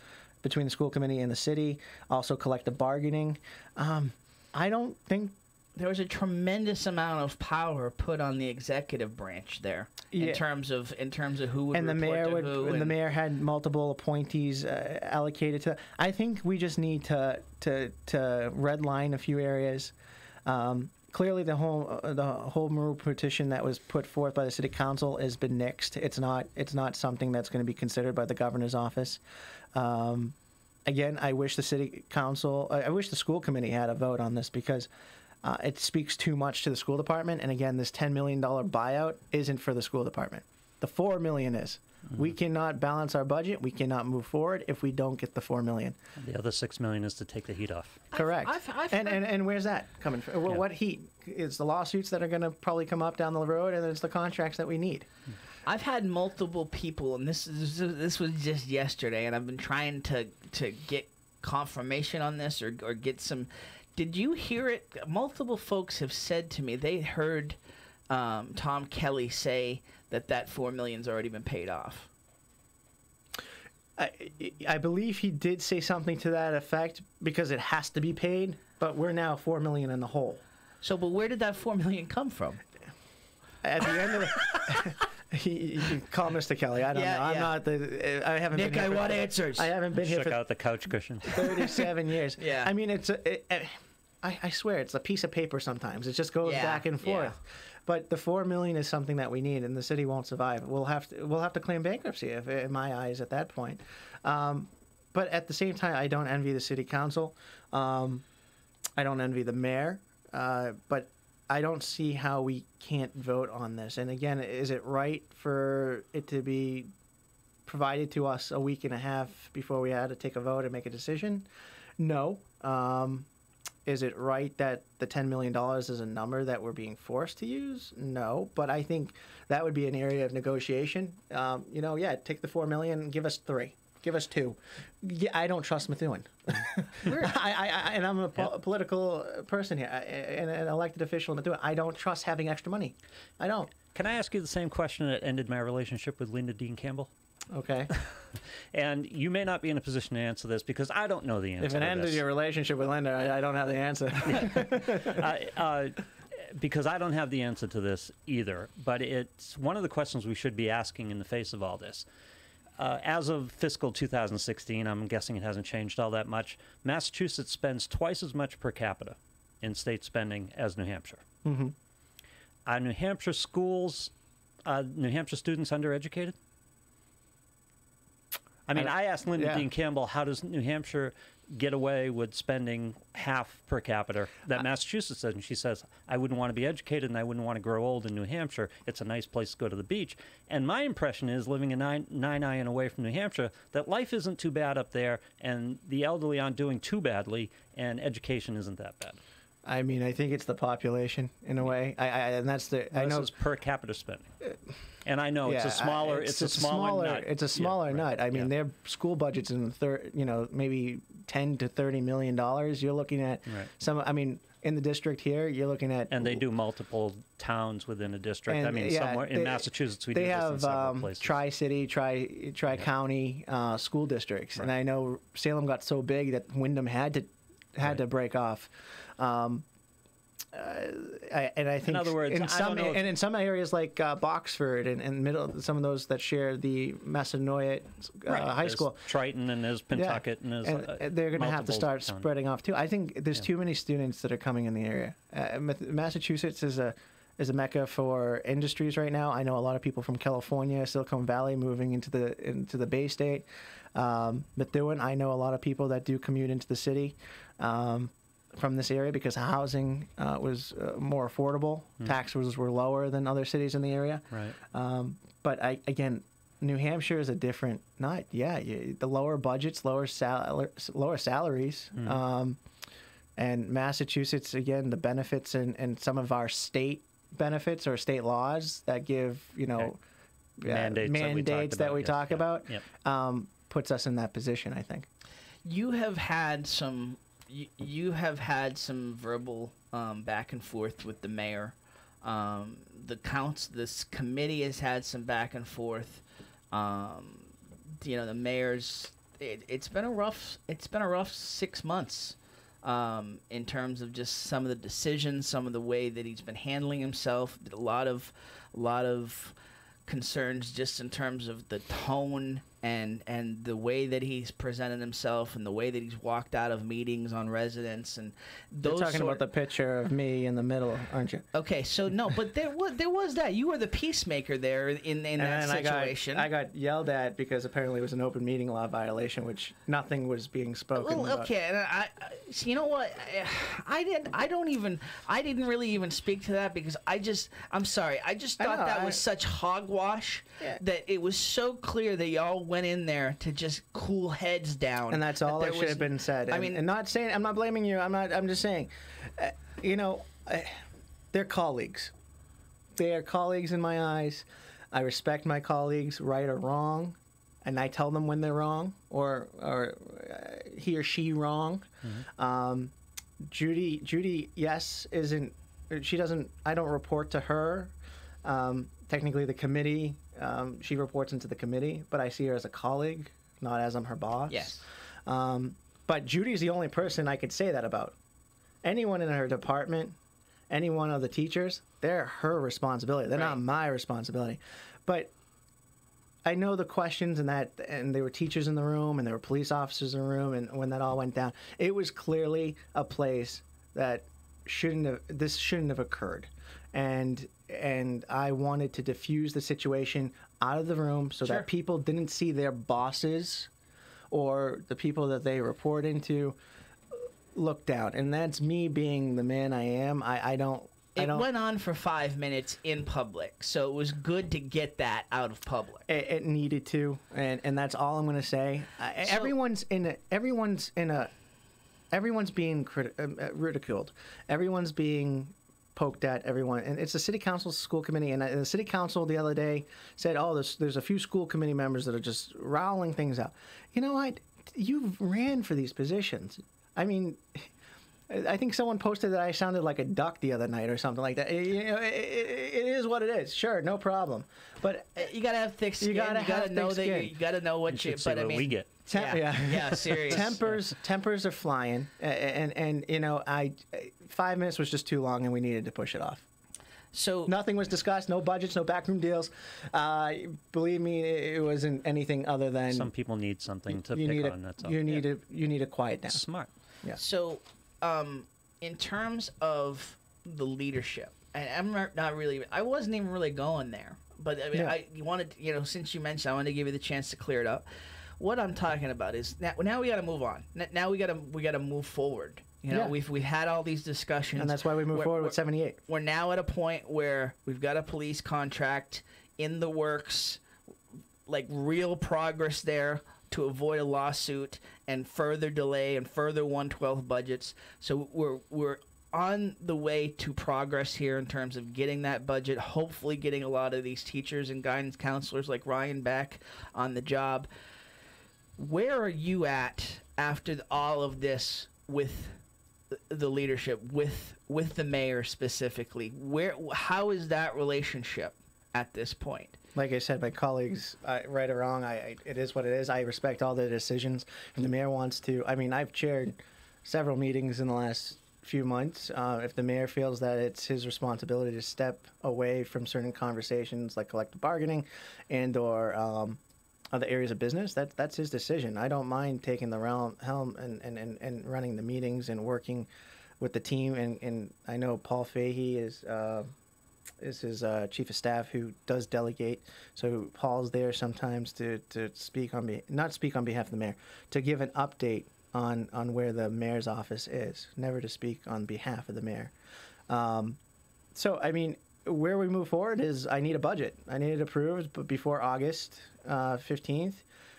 between the school committee and the city, also collective bargaining. I don't think there was a tremendous amount of power put on the executive branch there in terms of who would report to who. And the mayor had multiple appointees allocated to. I think we just need to redline a few areas. Clearly, the home rule petition that was put forth by the city council has been nixed. It's not something that's going to be considered by the governor's office. Again, I wish the city council, I wish the school committee had a vote on this because it speaks too much to the school department. And again, this $10 million buyout isn't for the school department. The $4 million is. Mm-hmm. We cannot balance our budget. We cannot move forward if we don't get the $4 million. The other $6 million is to take the heat off. Correct. And where's that coming from? Well, what heat? It's the lawsuits that are going to probably come up down the road, and it's the contracts that we need. I've had multiple people, and this was just yesterday, and I've been trying to get confirmation on this or get some. Did you hear it? Multiple folks have said to me they heard Tom Kelly say that $4 million's already been paid off. I believe he did say something to that effect because it has to be paid, but we're now $4 million in the hole. So, but where did that $4 million come from? At the end of the, you can call Mr. Kelly. I don't know. I'm not the. I haven't. Nick, been here I want answers. I haven't been here Check for out the couch cushion. 37 years. Yeah. I mean, I swear, it's a piece of paper sometimes. It just goes back and forth. Yeah. But the $4 million is something that we need, and the city won't survive. We'll have to claim bankruptcy, in my eyes, at that point. But at the same time, I don't envy the city council. I don't envy the mayor, but I don't see how we can't vote on this. And again, is it right for it to be provided to us a week and a half before we had to take a vote and make a decision? No. Is it right that the $10 million is a number that we're being forced to use? No. But I think that would be an area of negotiation. Take the $4 million and give us 3. Give us 2. Yeah, I don't trust Methuen. And I'm a political person here, and an elected official in Methuen. I don't trust having extra money. I don't. Can I ask you the same question that ended my relationship with Linda Dean Campbell? Okay. And you may not be in a position to answer this because I don't know the answer. If it ended your relationship with Linda, I don't have the answer. Because I don't have the answer to this either. But it's one of the questions we should be asking in the face of all this. As of fiscal 2016, I'm guessing it hasn't changed all that much, Massachusetts spends twice as much per capita in state spending as New Hampshire. Mm-hmm. Are New Hampshire schools, New Hampshire students undereducated? I mean, I asked Linda Dean Campbell, how does New Hampshire get away with spending half per capita that Massachusetts does? And she says, I wouldn't want to be educated and I wouldn't want to grow old in New Hampshire. It's a nice place to go to the beach. And my impression is, living in nine iron away from New Hampshire, that life isn't too bad up there and the elderly aren't doing too badly and education isn't that bad. I mean, I think it's the population in a way. And that's the. I know it's per capita spending, and I know it's a smaller. It's a smaller nut. It's a smaller nut. I mean, their school budgets in maybe $10 to $30 million. You're looking at some. I mean, in the district here, you're looking at. And they do multiple towns within a district. I mean, somewhere in Massachusetts, we do this in several places. Tri-city, tri-county school districts, and I know Salem got so big that Wyndham had to break off. And I think, in other words, in some areas like Boxford and middle, some of those that share the Massasoit High School, Triton, and there's Pentucket, and there's they're going to have to start spreading off too. I think there's too many students that are coming in the area. Massachusetts is a mecca for industries right now. I know a lot of people from California, Silicon Valley, moving into the Bay State. Methuen, I know a lot of people that do commute into the city. From this area because housing was more affordable. Taxes were lower than other cities in the area. Right. But again, New Hampshire is a different nut. Yeah, the lower budgets, lower salaries. And Massachusetts, again, the benefits and some of our state benefits or state laws that give, mandates that we talk about, puts us in that position, I think. You have had some verbal back and forth with the mayor. This committee has had some back and forth. The mayor's. It's been a rough 6 months in terms of just some of the decisions, some of the way that he's been handling himself. A lot of concerns just in terms of the tone and the way that he's presented himself and the way that he's walked out of meetings on residents and those. You're talking about the picture of me in the middle, aren't you? Okay, so no, but there was that. You were the peacemaker there in that situation. I got yelled at because apparently it was an open meeting law violation, which nothing was being spoken about. Okay, and you know what? I didn't really even speak to that because I'm sorry. I just thought that was such hogwash that it was so clear that y'all went in there to just cool heads down, and that's all that should have been said. I mean, and not saying I'm not blaming you. I'm just saying, they're colleagues. They are colleagues in my eyes. I respect my colleagues, right or wrong, and I tell them when they're wrong or he or she wrong. Mm-hmm. Judy, yes, isn't. She doesn't. I don't report to her. Technically, the committee. She reports into the committee, but I see her as a colleague, not as I'm her boss. Yes. But Judy's the only person I could say that about. Anyone in her department, any one of the teachers, they're her responsibility. They're not my responsibility. But I know the questions and there were teachers in the room and there were police officers in the room, and when that all went down, it was clearly a place that shouldn't have occurred. And I wanted to diffuse the situation out of the room so that people didn't see their bosses or the people that they report into looked down, and that's me being the man I am. I don't. It went on for 5 minutes in public, so it was good to get that out of public. It needed to, and that's all I'm going to say. Everyone's being ridiculed. Everyone's being poked at. Everyone, and it's the city council, school committee, and the city council the other day said, "Oh, there's a few school committee members that are just riling things out." You know what? You ran for these positions. I mean, I think someone posted that I sounded like a duck the other night or something like that. You know, it is what it is. Sure, no problem. But you gotta have thick skin. You gotta know that you gotta know what you. But I mean, we get. Yeah, serious. Tempers are flying, and you know, 5 minutes was just too long, and we needed to push it off. So nothing was discussed, no budgets, no backroom deals. Believe me, it wasn't anything other than some people need something to pick on. That's all. You need to quiet down. Smart. Yeah. So, in terms of the leadership, and I'm not really. I wasn't even really going there, but I mean, you wanted, since you mentioned, I wanted to give you the chance to clear it up. What I'm talking about is now we got to move on. Now we got to move forward. We've had all these discussions, and that's why we move forward with 78. We're now at a point where we've got a police contract in the works, like real progress there to avoid a lawsuit and further delay and further 1/12 budgets. So we're on the way to progress here in terms of getting that budget. Hopefully, getting a lot of these teachers and guidance counselors like Ryan back on the job. Where are you at after all of this with the leadership, with the mayor specifically? How is that relationship at this point? Like I said, my colleagues, right or wrong, it is what it is. I respect all their decisions. If the mayor wants to, I mean, I've chaired several meetings in the last few months. If the mayor feels that it's his responsibility to step away from certain conversations like collective bargaining and or other areas of business, that's his decision. I don't mind taking the helm and running the meetings and working with the team. And I know Paul Fahey is his chief of staff who does delegate. So Paul's there sometimes to speak not speak on behalf of the mayor, to give an update on where the mayor's office is, never to speak on behalf of the mayor. So, I mean, where we move forward is I need a budget. I need it approved, but before August 15th,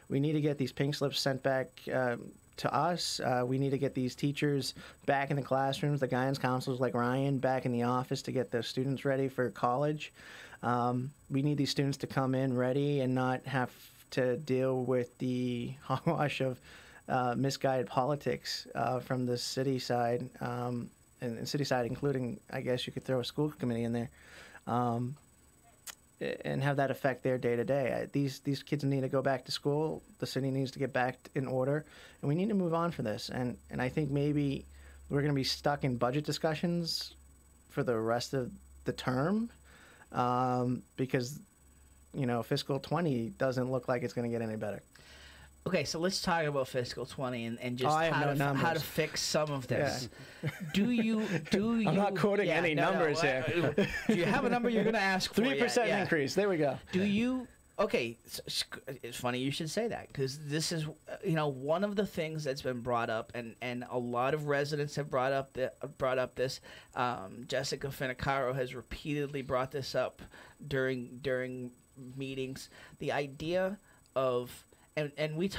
we need to get these pink slips sent back to us. We need to get these teachers back in the classrooms, the guidance counselors like Ryan back in the office to get the students ready for college. We need these students to come in ready and not have to deal with the hogwash of misguided politics from the city side, and city side including, I guess you could throw a school committee in there, and have that affect their day-to-day. These kids need to go back to school. The city needs to get back in order, and we need to move on for this. And I think maybe we're going to be stuck in budget discussions for the rest of the term, because, fiscal 20 doesn't look like it's going to get any better. Okay, so let's talk about fiscal 20 and just how to fix some of this. Yeah. Do you? I'm not quoting any numbers here. Do you have a number you're going to ask for? 3% increase. There we go. Do you? Okay, it's funny you should say that, because this is, one of the things that's been brought up, and a lot of residents have brought up this. Jessica Finicaro has repeatedly brought this up during meetings. The idea of And we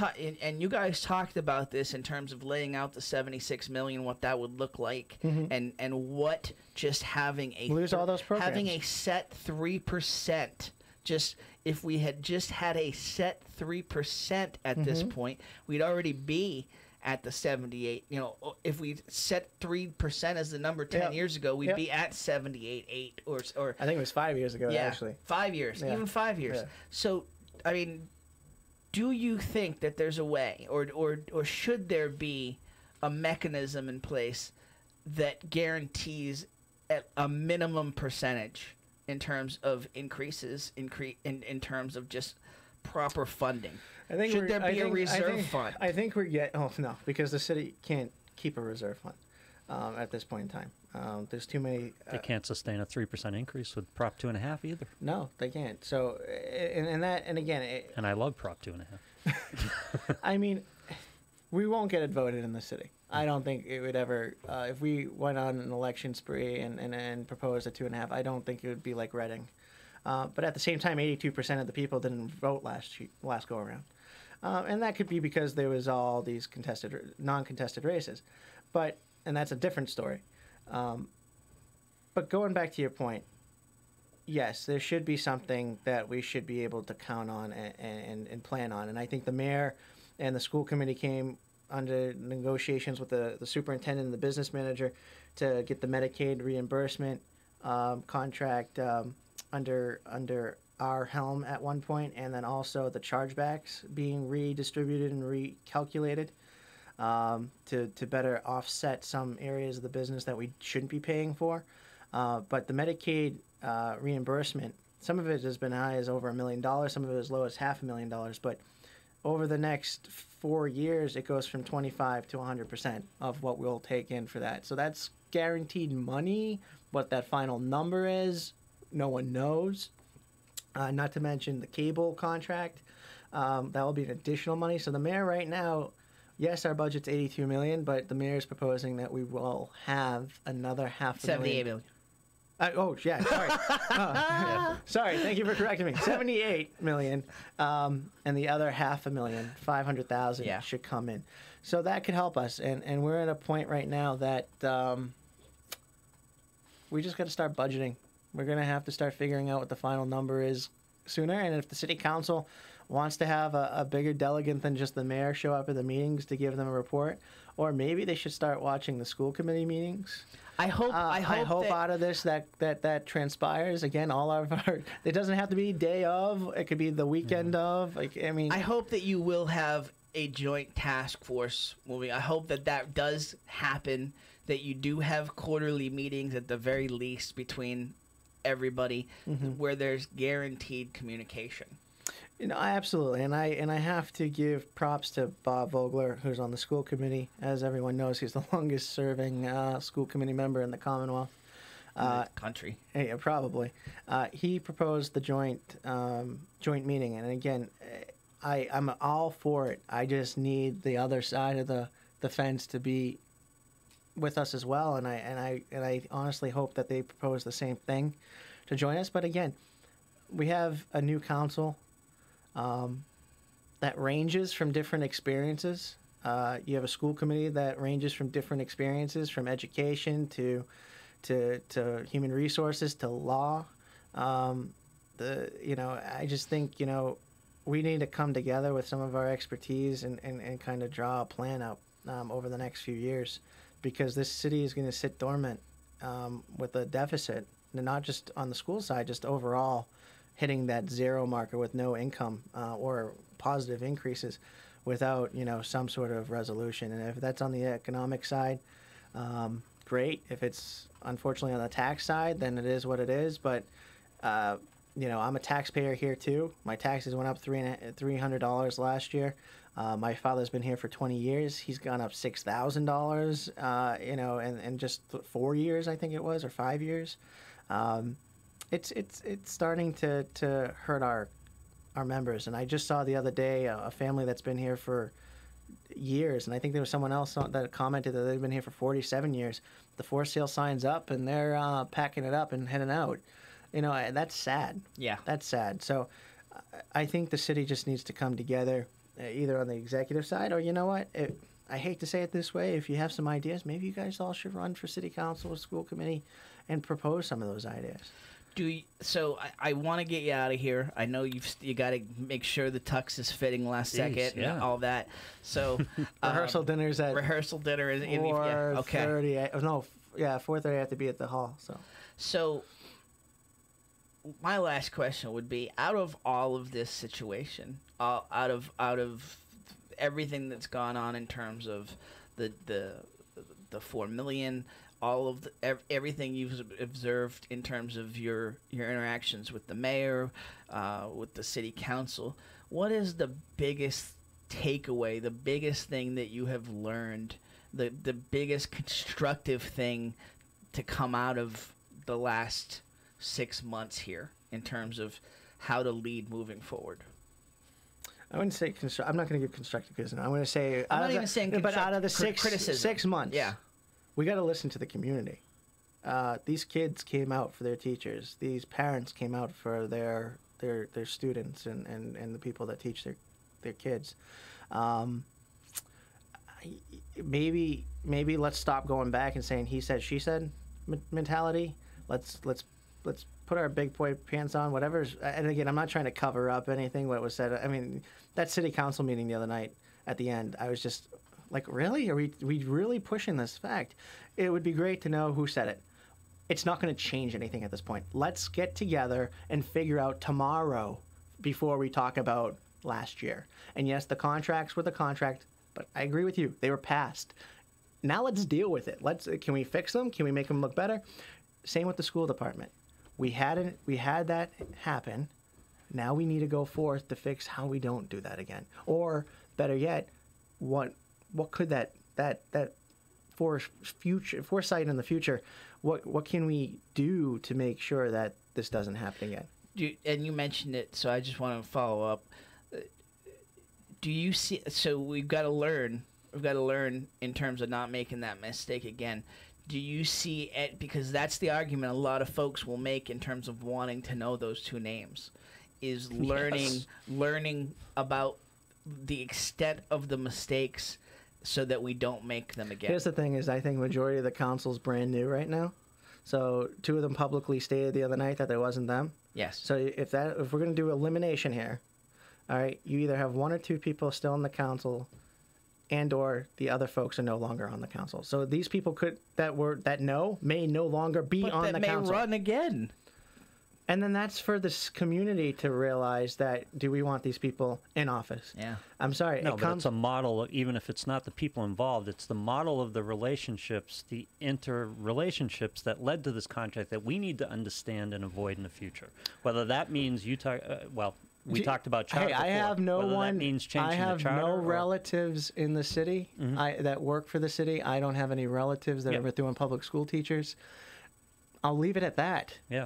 and you guys talked about this in terms of laying out the $76 million, what that would look like, and what just having all those programs. Having a set 3%. Just if we had just had a set 3% at this point, we'd already be at the 78. If we set 3% as the number 10 years ago, we'd be at 78.8 or I think it was 5 years ago. Actually, 5 years, even 5 years. Yeah. So I mean, do you think that there's a way, or should there be a mechanism in place that guarantees a minimum percentage in terms of increases, in terms of just proper funding? Should there be a reserve fund? I think no, because the city can't keep a reserve fund at this point in time. There's too many. They can't sustain a 3% increase with Prop 2.5 either. No, they can't. So, and again. And I love Prop 2.5. I mean, we won't get it voted in the city. I don't think it would ever. If we went on an election spree and proposed a 2.5, I don't think it would be like Reading. But at the same time, 82% of the people didn't vote last go around, and that could be because there was all these non-contested races, and that's a different story. But going back to your point, yes, there should be something that we should be able to count on and plan on, and I think the mayor and the school committee came under negotiations with the superintendent and the business manager to get the Medicaid reimbursement contract under our helm at one point, and then also the chargebacks being redistributed and recalculated to better offset some areas of the business that we shouldn't be paying for. But the Medicaid reimbursement, some of it has been high as over $1 million, some of it as low as $500,000, but over the next 4 years, it goes from 25 to 100% of what we'll take in for that. So that's guaranteed money. What that final number is, no one knows. Not to mention the cable contract. That will be an additional money. So the mayor right now, yes, our budget's $82 million, but the mayor is proposing that we will have another $500,000. 78 million. Oh, yeah, sorry. Sorry, thank you for correcting me. 78 million, and the other $500,000, 500,000 should come in. So that could help us, and we're at a point right now that we just got to start budgeting. We're going to have to start figuring out what the final number is sooner, and if the city council wants to have a bigger delegate than just the mayor show up at the meetings to give them a report, or maybe they should start watching the school committee meetings. I hope that out of this that transpires. Again, all of our. It doesn't have to be day of. It could be the weekend of. Like, I mean, I hope that you will have a joint task force moving. I hope that does happen. That you do have quarterly meetings at the very least between everybody, where there's guaranteed communication. You know, absolutely, and I have to give props to Bob Vogler, who's on the school committee. As everyone knows, he's the longest-serving school committee member in the Commonwealth. Country. Yeah, probably. He proposed the joint meeting, and again, I'm all for it. I just need the other side of the fence to be with us as well, and I honestly hope that they propose the same thing to join us. But again, we have a new council. That ranges from different experiences. You have a school committee that ranges from different experiences, from education to human resources to law. I just think we need to come together with some of our expertise and kind of draw a plan out over the next few years, because this city is going to sit dormant with a deficit, and not just on the school side, just overall. Hitting that zero marker with no income or positive increases without some sort of resolution. And if that's on the economic side, great. If it's unfortunately on the tax side, then it is what it is. But I'm a taxpayer here too. My taxes went up $300 last year. My father's been here for 20 years. He's gone up $6,000. In just 4 years, I think it was, or 5 years. It's starting to hurt our members. And I just saw the other day a family that's been here for years, and I think there was someone else that commented that they've been here for 47 years. The for sale sign's up, and they're packing it up and heading out. That's sad. Yeah. That's sad. So I think the city just needs to come together, either on the executive side, or I hate to say it this way, if you have some ideas, maybe you guys all should run for city council or school committee and propose some of those ideas. I want to get you out of here. I know you got to make sure the tux is fitting last second and all that. So rehearsal dinner is 4:30. No, 4:30. I have to be at the hall. So my last question would be: out of all of this situation, out of everything that's gone on in terms of the $4 million. All of everything you've observed in terms of your interactions with the mayor, with the city council, what is the biggest takeaway, the biggest thing that you have learned, the biggest constructive thing to come out of the last 6 months here in terms of how to lead moving forward? I wouldn't say I'm not going to give constructive criticism. I'm going to say I'm not even saying but out of the criticism. 6 months, Yeah. we got to listen to the community. These kids came out for their teachers. These parents came out for their students and the people that teach their kids. Maybe let's stop going back and saying he said she said mentality. Let's put our big boy pants on. Whatever's, and again, I'm not trying to cover up anything what was said. I mean, that city council meeting the other night at the end, I was just like, really? Are we really pushing this fact? It would be great to know who said it. It's not going to change anything at this point. Let's get together and figure out tomorrow before we talk about last year. And yes, the contracts were the contract, but I agree with you. They were passed. Now let's deal with it. Can we fix them? Can we make them look better? Same with the school department. We had that happen. Now we need to go forth to fix how we don't do that again. Or better yet, what could that foresight in the future? What can we do to make sure that this doesn't happen again? And you mentioned it, so I just want to follow up. Do you see? So we've got to learn. We've got to learn in terms of not making that mistake again. Do you see it? Because that's the argument a lot of folks will make in terms of wanting to know those two names, is learning about the extent of the mistakes so that we don't make them again. Here's the thing: is I think majority of the council's brand new right now. So 2 of them publicly stated the other night that it wasn't them. Yes. So if we're going to do elimination here, all right, you either have 1 or 2 people still in the council, and or the other folks are no longer on the council. So these people may no longer be on the council. But may run again. And then that's for this community to realize that, do we want these people in office? Yeah. I'm sorry. No, but it's a model, even if it's not the people involved, it's the model of the relationships, the interrelationships that led to this contract that we need to understand and avoid in the future. Whether that means we talked about charter I before. have no Whether one. That means changing I have the charter no or- relatives in the city that work for the city. I don't have any relatives that Yeah. are Methuen public school teachers. I'll leave it at that. Yeah.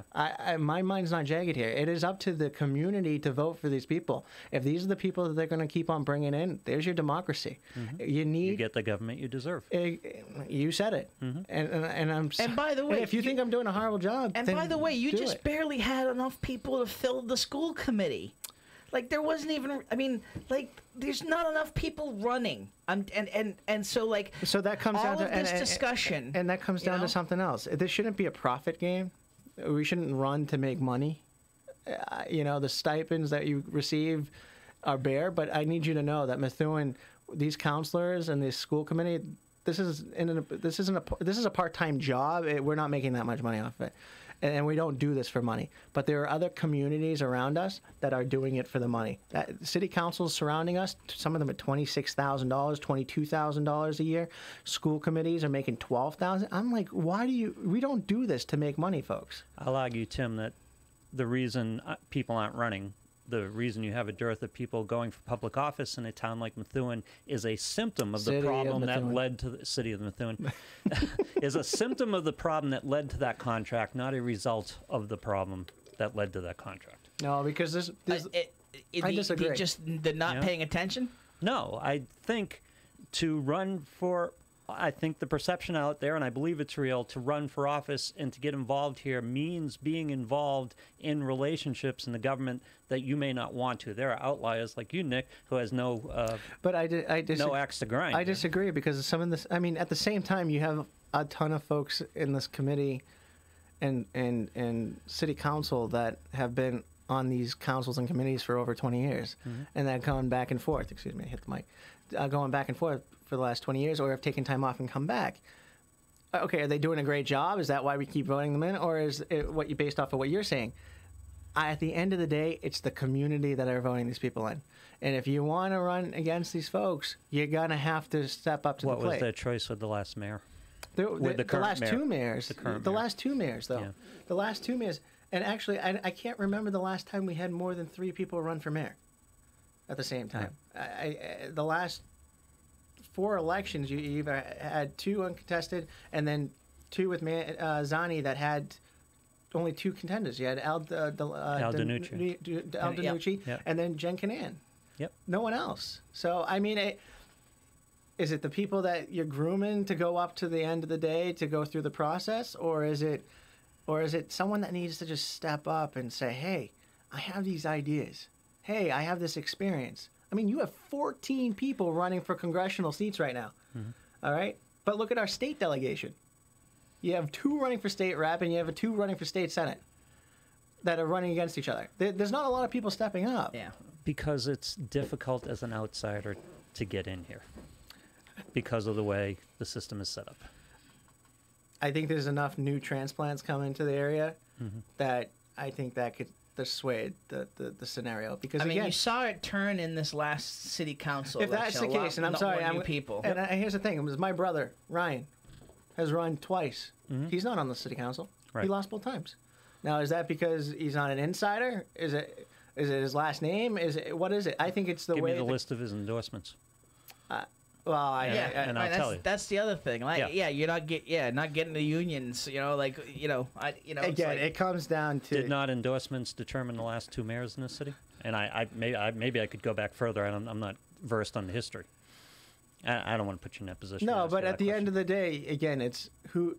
My mind's not jagged here. It is up to the community to vote for these people. If these are the people that they're going to keep on bringing in, there's your democracy. You get the government you deserve. You said it, and I'm. And by the way, if you think I'm doing a horrible job, And then by the way, you do just it. barely had enough people to fill the school committee. Like there wasn't even. I mean, like there's not enough people running. And so like. So that comes all down to of this discussion, and that comes down to something else. This shouldn't be a profit game. We shouldn't run to make money. The stipends that you receive are bare, but I need you to know that Methuen, these counselors and this school committee, this is a part-time job. We're not making that much money off of it. And we don't do this for money. But there are other communities around us that are doing it for the money. City councils surrounding us, some of them at $26,000, $22,000 a year. School committees are making $12,000. I'm like, we don't do this to make money, folks. I'll argue, Tim, that the reason people aren't running, the reason you have a dearth of people going for public office in a town like Methuen is a symptom of the problem that led to the city of Methuen, is a symptom of the problem that led to that contract, not a result of the problem that led to that contract. No, because I disagree. Just the not paying attention? No, I think to run for... I think the perception out there, and I believe it's real, to run for office and to get involved here means being involved in relationships in the government that you may not want to. There are outliers like you, Nick, who has no axe to grind. I disagree because some of this. I mean, at the same time, you have a ton of folks in this committee and city council that have been on these councils and committees for over 20 years, and that gone back and forth. Excuse me, I hit the mic. Going back and forth for the last 20 years, or have taken time off and come back. Okay, are they doing a great job? Is that why we keep voting them in, or is it based off of what you're saying? At the end of the day, it's the community that are voting these people in. And if you want to run against these folks, you're going to have to step up to the plate. What was their choice with the last mayor? The last two mayors. The last two mayors, though. Yeah. The last two mayors. And actually, I can't remember the last time we had more than 3 people run for mayor at the same time. The last 4 elections, you either had 2 uncontested and then 2 with Zani that had only 2 contenders. You had Al DiNucci Yep. and then Jen Canan. Yep. No one else. So I mean, is it the people that you're grooming to go up to the end of the day to go through the process, or is it someone that needs to just step up and say, "Hey, I have these ideas. Hey, I have this experience." I mean, you have 14 people running for congressional seats right now. All right, but look at our state delegation. You have 2 running for state rep, and you have 2 running for state senate that are running against each other. There's not a lot of people stepping up. Yeah. Because it's difficult as an outsider to get in here because of the way the system is set up. I think there's enough new transplants coming to the area that I think that could dissuade the scenario. Because I mean, again, you saw it turn in this last city council if election. that's the A lot case, and I'm more sorry, new people. And here's the thing: it was my brother Ryan has run twice. He's not on the city council. Right. He lost both times. Now, is that because he's not an insider? Is it his last name? What is it? I think it's the Give way. me the list of his endorsements. Well, and I'll tell you. That's the other thing. Like, you're not getting the unions. Again, it comes down to Did not endorsements determine the last 2 mayors in this city? And maybe I could go back further. I'm not versed on the history. I don't want to put you in that position. No, but at the end of the day, again, it's who.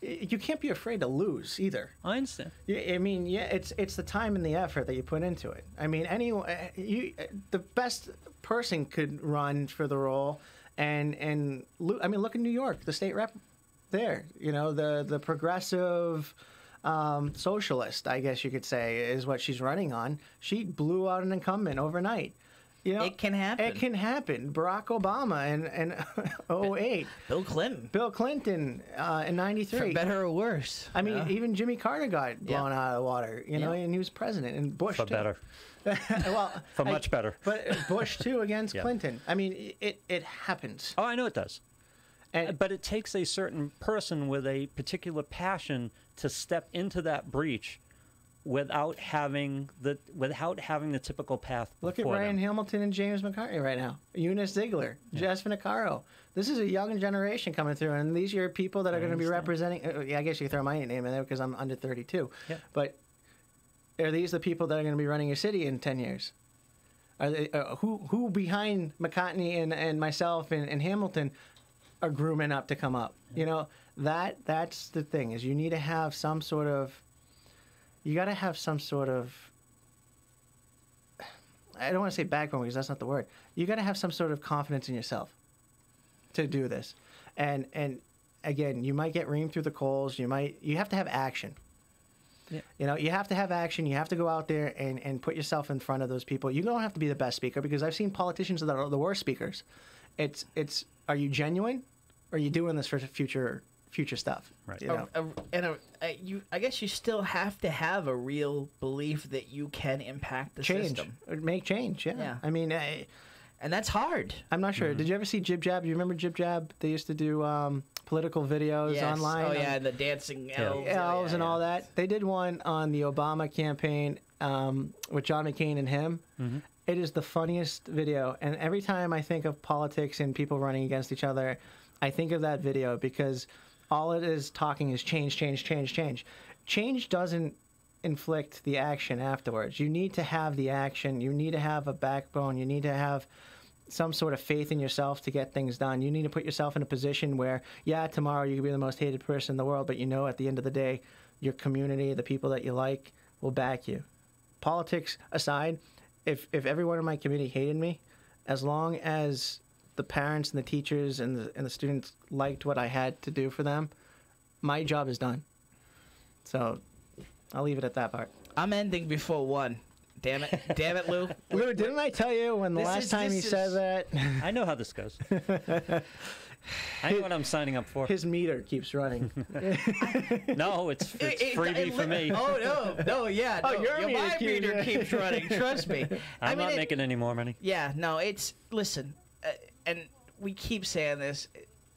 You can't be afraid to lose either. I understand. I mean, it's the time and the effort that you put into it. I mean, the best person could run for the role, and I mean, look at New York, the state rep there. The progressive socialist, I guess you could say, is what she's running on. She blew out an incumbent overnight. It can happen. It can happen. Barack Obama in 08. Bill Clinton in 93. For better or worse. I mean, even Jimmy Carter got blown out of the water, and he was president. And Bush, For too. better. Well, For much better. But Bush, too, against Yeah. Clinton. I mean, it happens. Oh, I know it does. And, But it takes a certain person with a particular passion to step into that breach without having the typical path. look at before Ryan them. Hamilton and James McCarthy right now. Eunice Ziegler, Jess Finicaro. This is a young generation coming through, and these are people that are going to be representing. I guess you throw my name in there because I'm under 32. Yeah. But are these the people that are going to be running your city in 10 years? Are they, who behind McCartney and myself and Hamilton are grooming up to come up? That's the thing, is you need to have some sort of. You got to have some sort of. I don't want to say backbone because that's not the word. You got to have some sort of confidence in yourself to do this, and again, you might get reamed through the coals. You have to have action. Yeah. You have to have action. You have to go out there and put yourself in front of those people. You don't have to be the best speaker, because I've seen politicians that are the worst speakers. It's are you genuine, or are you doing this for future stuff? Right. I guess you still have to have a real belief that you can impact the Change, system. make change. Yeah. I mean, and that's hard. I'm not sure. Did you ever see Jib Jab? Do you remember Jib Jab? They used to do political videos online. Oh yeah, the dancing elves, elves and all that. They did one on the Obama campaign with John McCain and him. It is the funniest video, and every time I think of politics and people running against each other, I think of that video, because all it is talking is change, change, change, change. Change doesn't inflict the action afterwards. You need to have the action. You need to have a backbone. You need to have some sort of faith in yourself to get things done. You need to put yourself in a position where, tomorrow you could be the most hated person in the world, but at the end of the day, your community, the people that you like, will back you. Politics aside, if everyone in my community hated me, as long as the parents and the teachers and the students liked what I had to do for them, my job is done. So I'll leave it at that part. I'm ending before 1. Damn it, Lou. Lou, didn't I tell you when the last time you said that? I know how this goes. I know what I'm signing up for. His meter keeps running. No, it's freebie for me. Oh no, yeah. Oh, No, your meter keeps running. Trust me. I'm not making any more money. Yeah, no. Listen, and we keep saying this.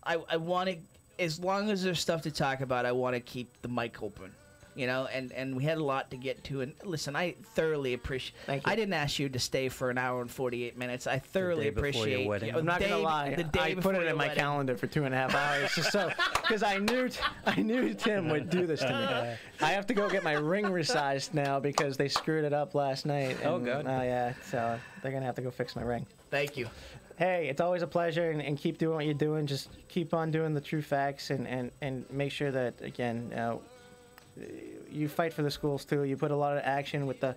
I want to, as long as there's stuff to talk about, I want to keep the mic open. and we had a lot to get to. And listen, I thoroughly appreciate. Thank you. I didn't ask you to stay for an hour and 48 minutes. I thoroughly day before your appreciate. wedding. I'm not gonna lie. The day I put before it your in my wedding. calendar for 2.5 hours, just so because I knew Tim would do this to me. I have to go get my ring resized now because they screwed it up last night. Oh, and, good. Yeah, so they're gonna have to go fix my ring. Thank you. Hey, it's always a pleasure, and keep doing what you're doing. Just keep on doing the true facts, and make sure that again, you fight for the schools too. You put a lot of action with the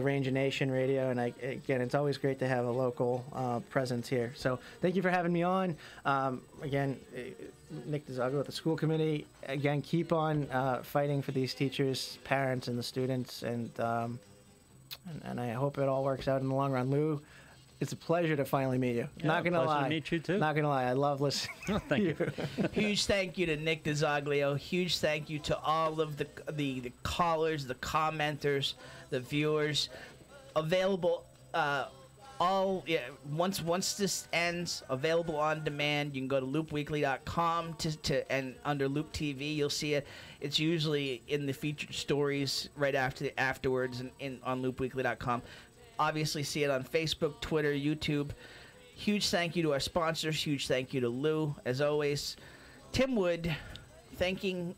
Ranger Nation radio, and again, it's always great to have a local presence here. So thank you for having me on. Again, Nick DiZoglio with the school committee. Again, keep on fighting for these teachers, parents, and the students, and I hope it all works out in the long run. Lou, it's a pleasure to finally meet you. Yeah, Not gonna pleasure lie. to meet you too. Not gonna lie, I love listening. Thank you. Huge thank you to Nick DiZoglio. Huge thank you to all of the callers, the commenters, the viewers. Available once this ends, available on demand. You can go to loopweekly.com and under Loop TV you'll see it. It's usually in the featured stories right afterwards and on loopweekly.com. Obviously see it on Facebook, Twitter, YouTube. Huge thank you to our sponsors. Huge thank you to Lou, as always. Tim Wood, thanking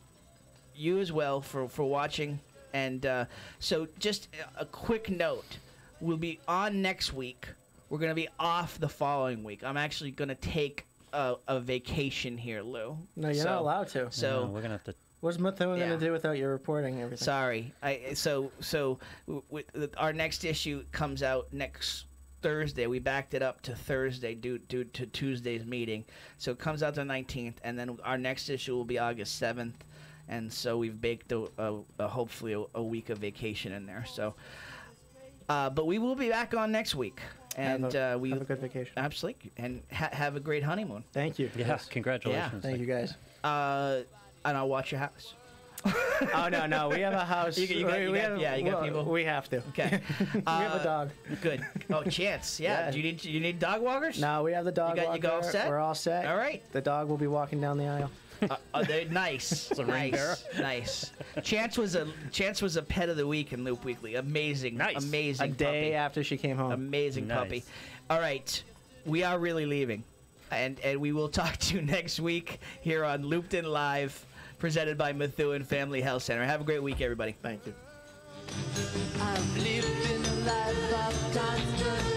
you as well for watching. And so just a quick note. We'll be on next week. We're going to be off the following week. I'm actually going to take a vacation here, Lou. No, you're not allowed to. So No, we're gonna have to. What's Methuen Yeah. gonna do without your reporting and everything? Sorry. Our next issue comes out next Thursday. We backed it up to Thursday due to Tuesday's meeting. So it comes out the 19th, and then our next issue will be August 7th. And so we've baked hopefully a week of vacation in there. So, but we will be back on next week. And have a good vacation. Absolutely. And have a great honeymoon. Thank you. Yeah, congratulations. Thank you guys. And I'll watch your house. Oh no, we have a house. You got people? We have to. Okay. We have a dog. Good. Oh, Chance. Yeah. Yeah. Do you need dog walkers? No, we have the dog. You all walker. set? We're all set. All right. The dog will be walking down the aisle. They're nice. a ring bearer. Nice. Chance was a pet of the week in Loop Weekly. Amazing. Nice. Amazing. A day puppy. after she came home. Amazing Nice. puppy. All right. We are really leaving. And we will talk to you next week here on Looped In Live, presented by Methuen Family Health Center. Have a great week, everybody. Thank you. I've lived in a life of constant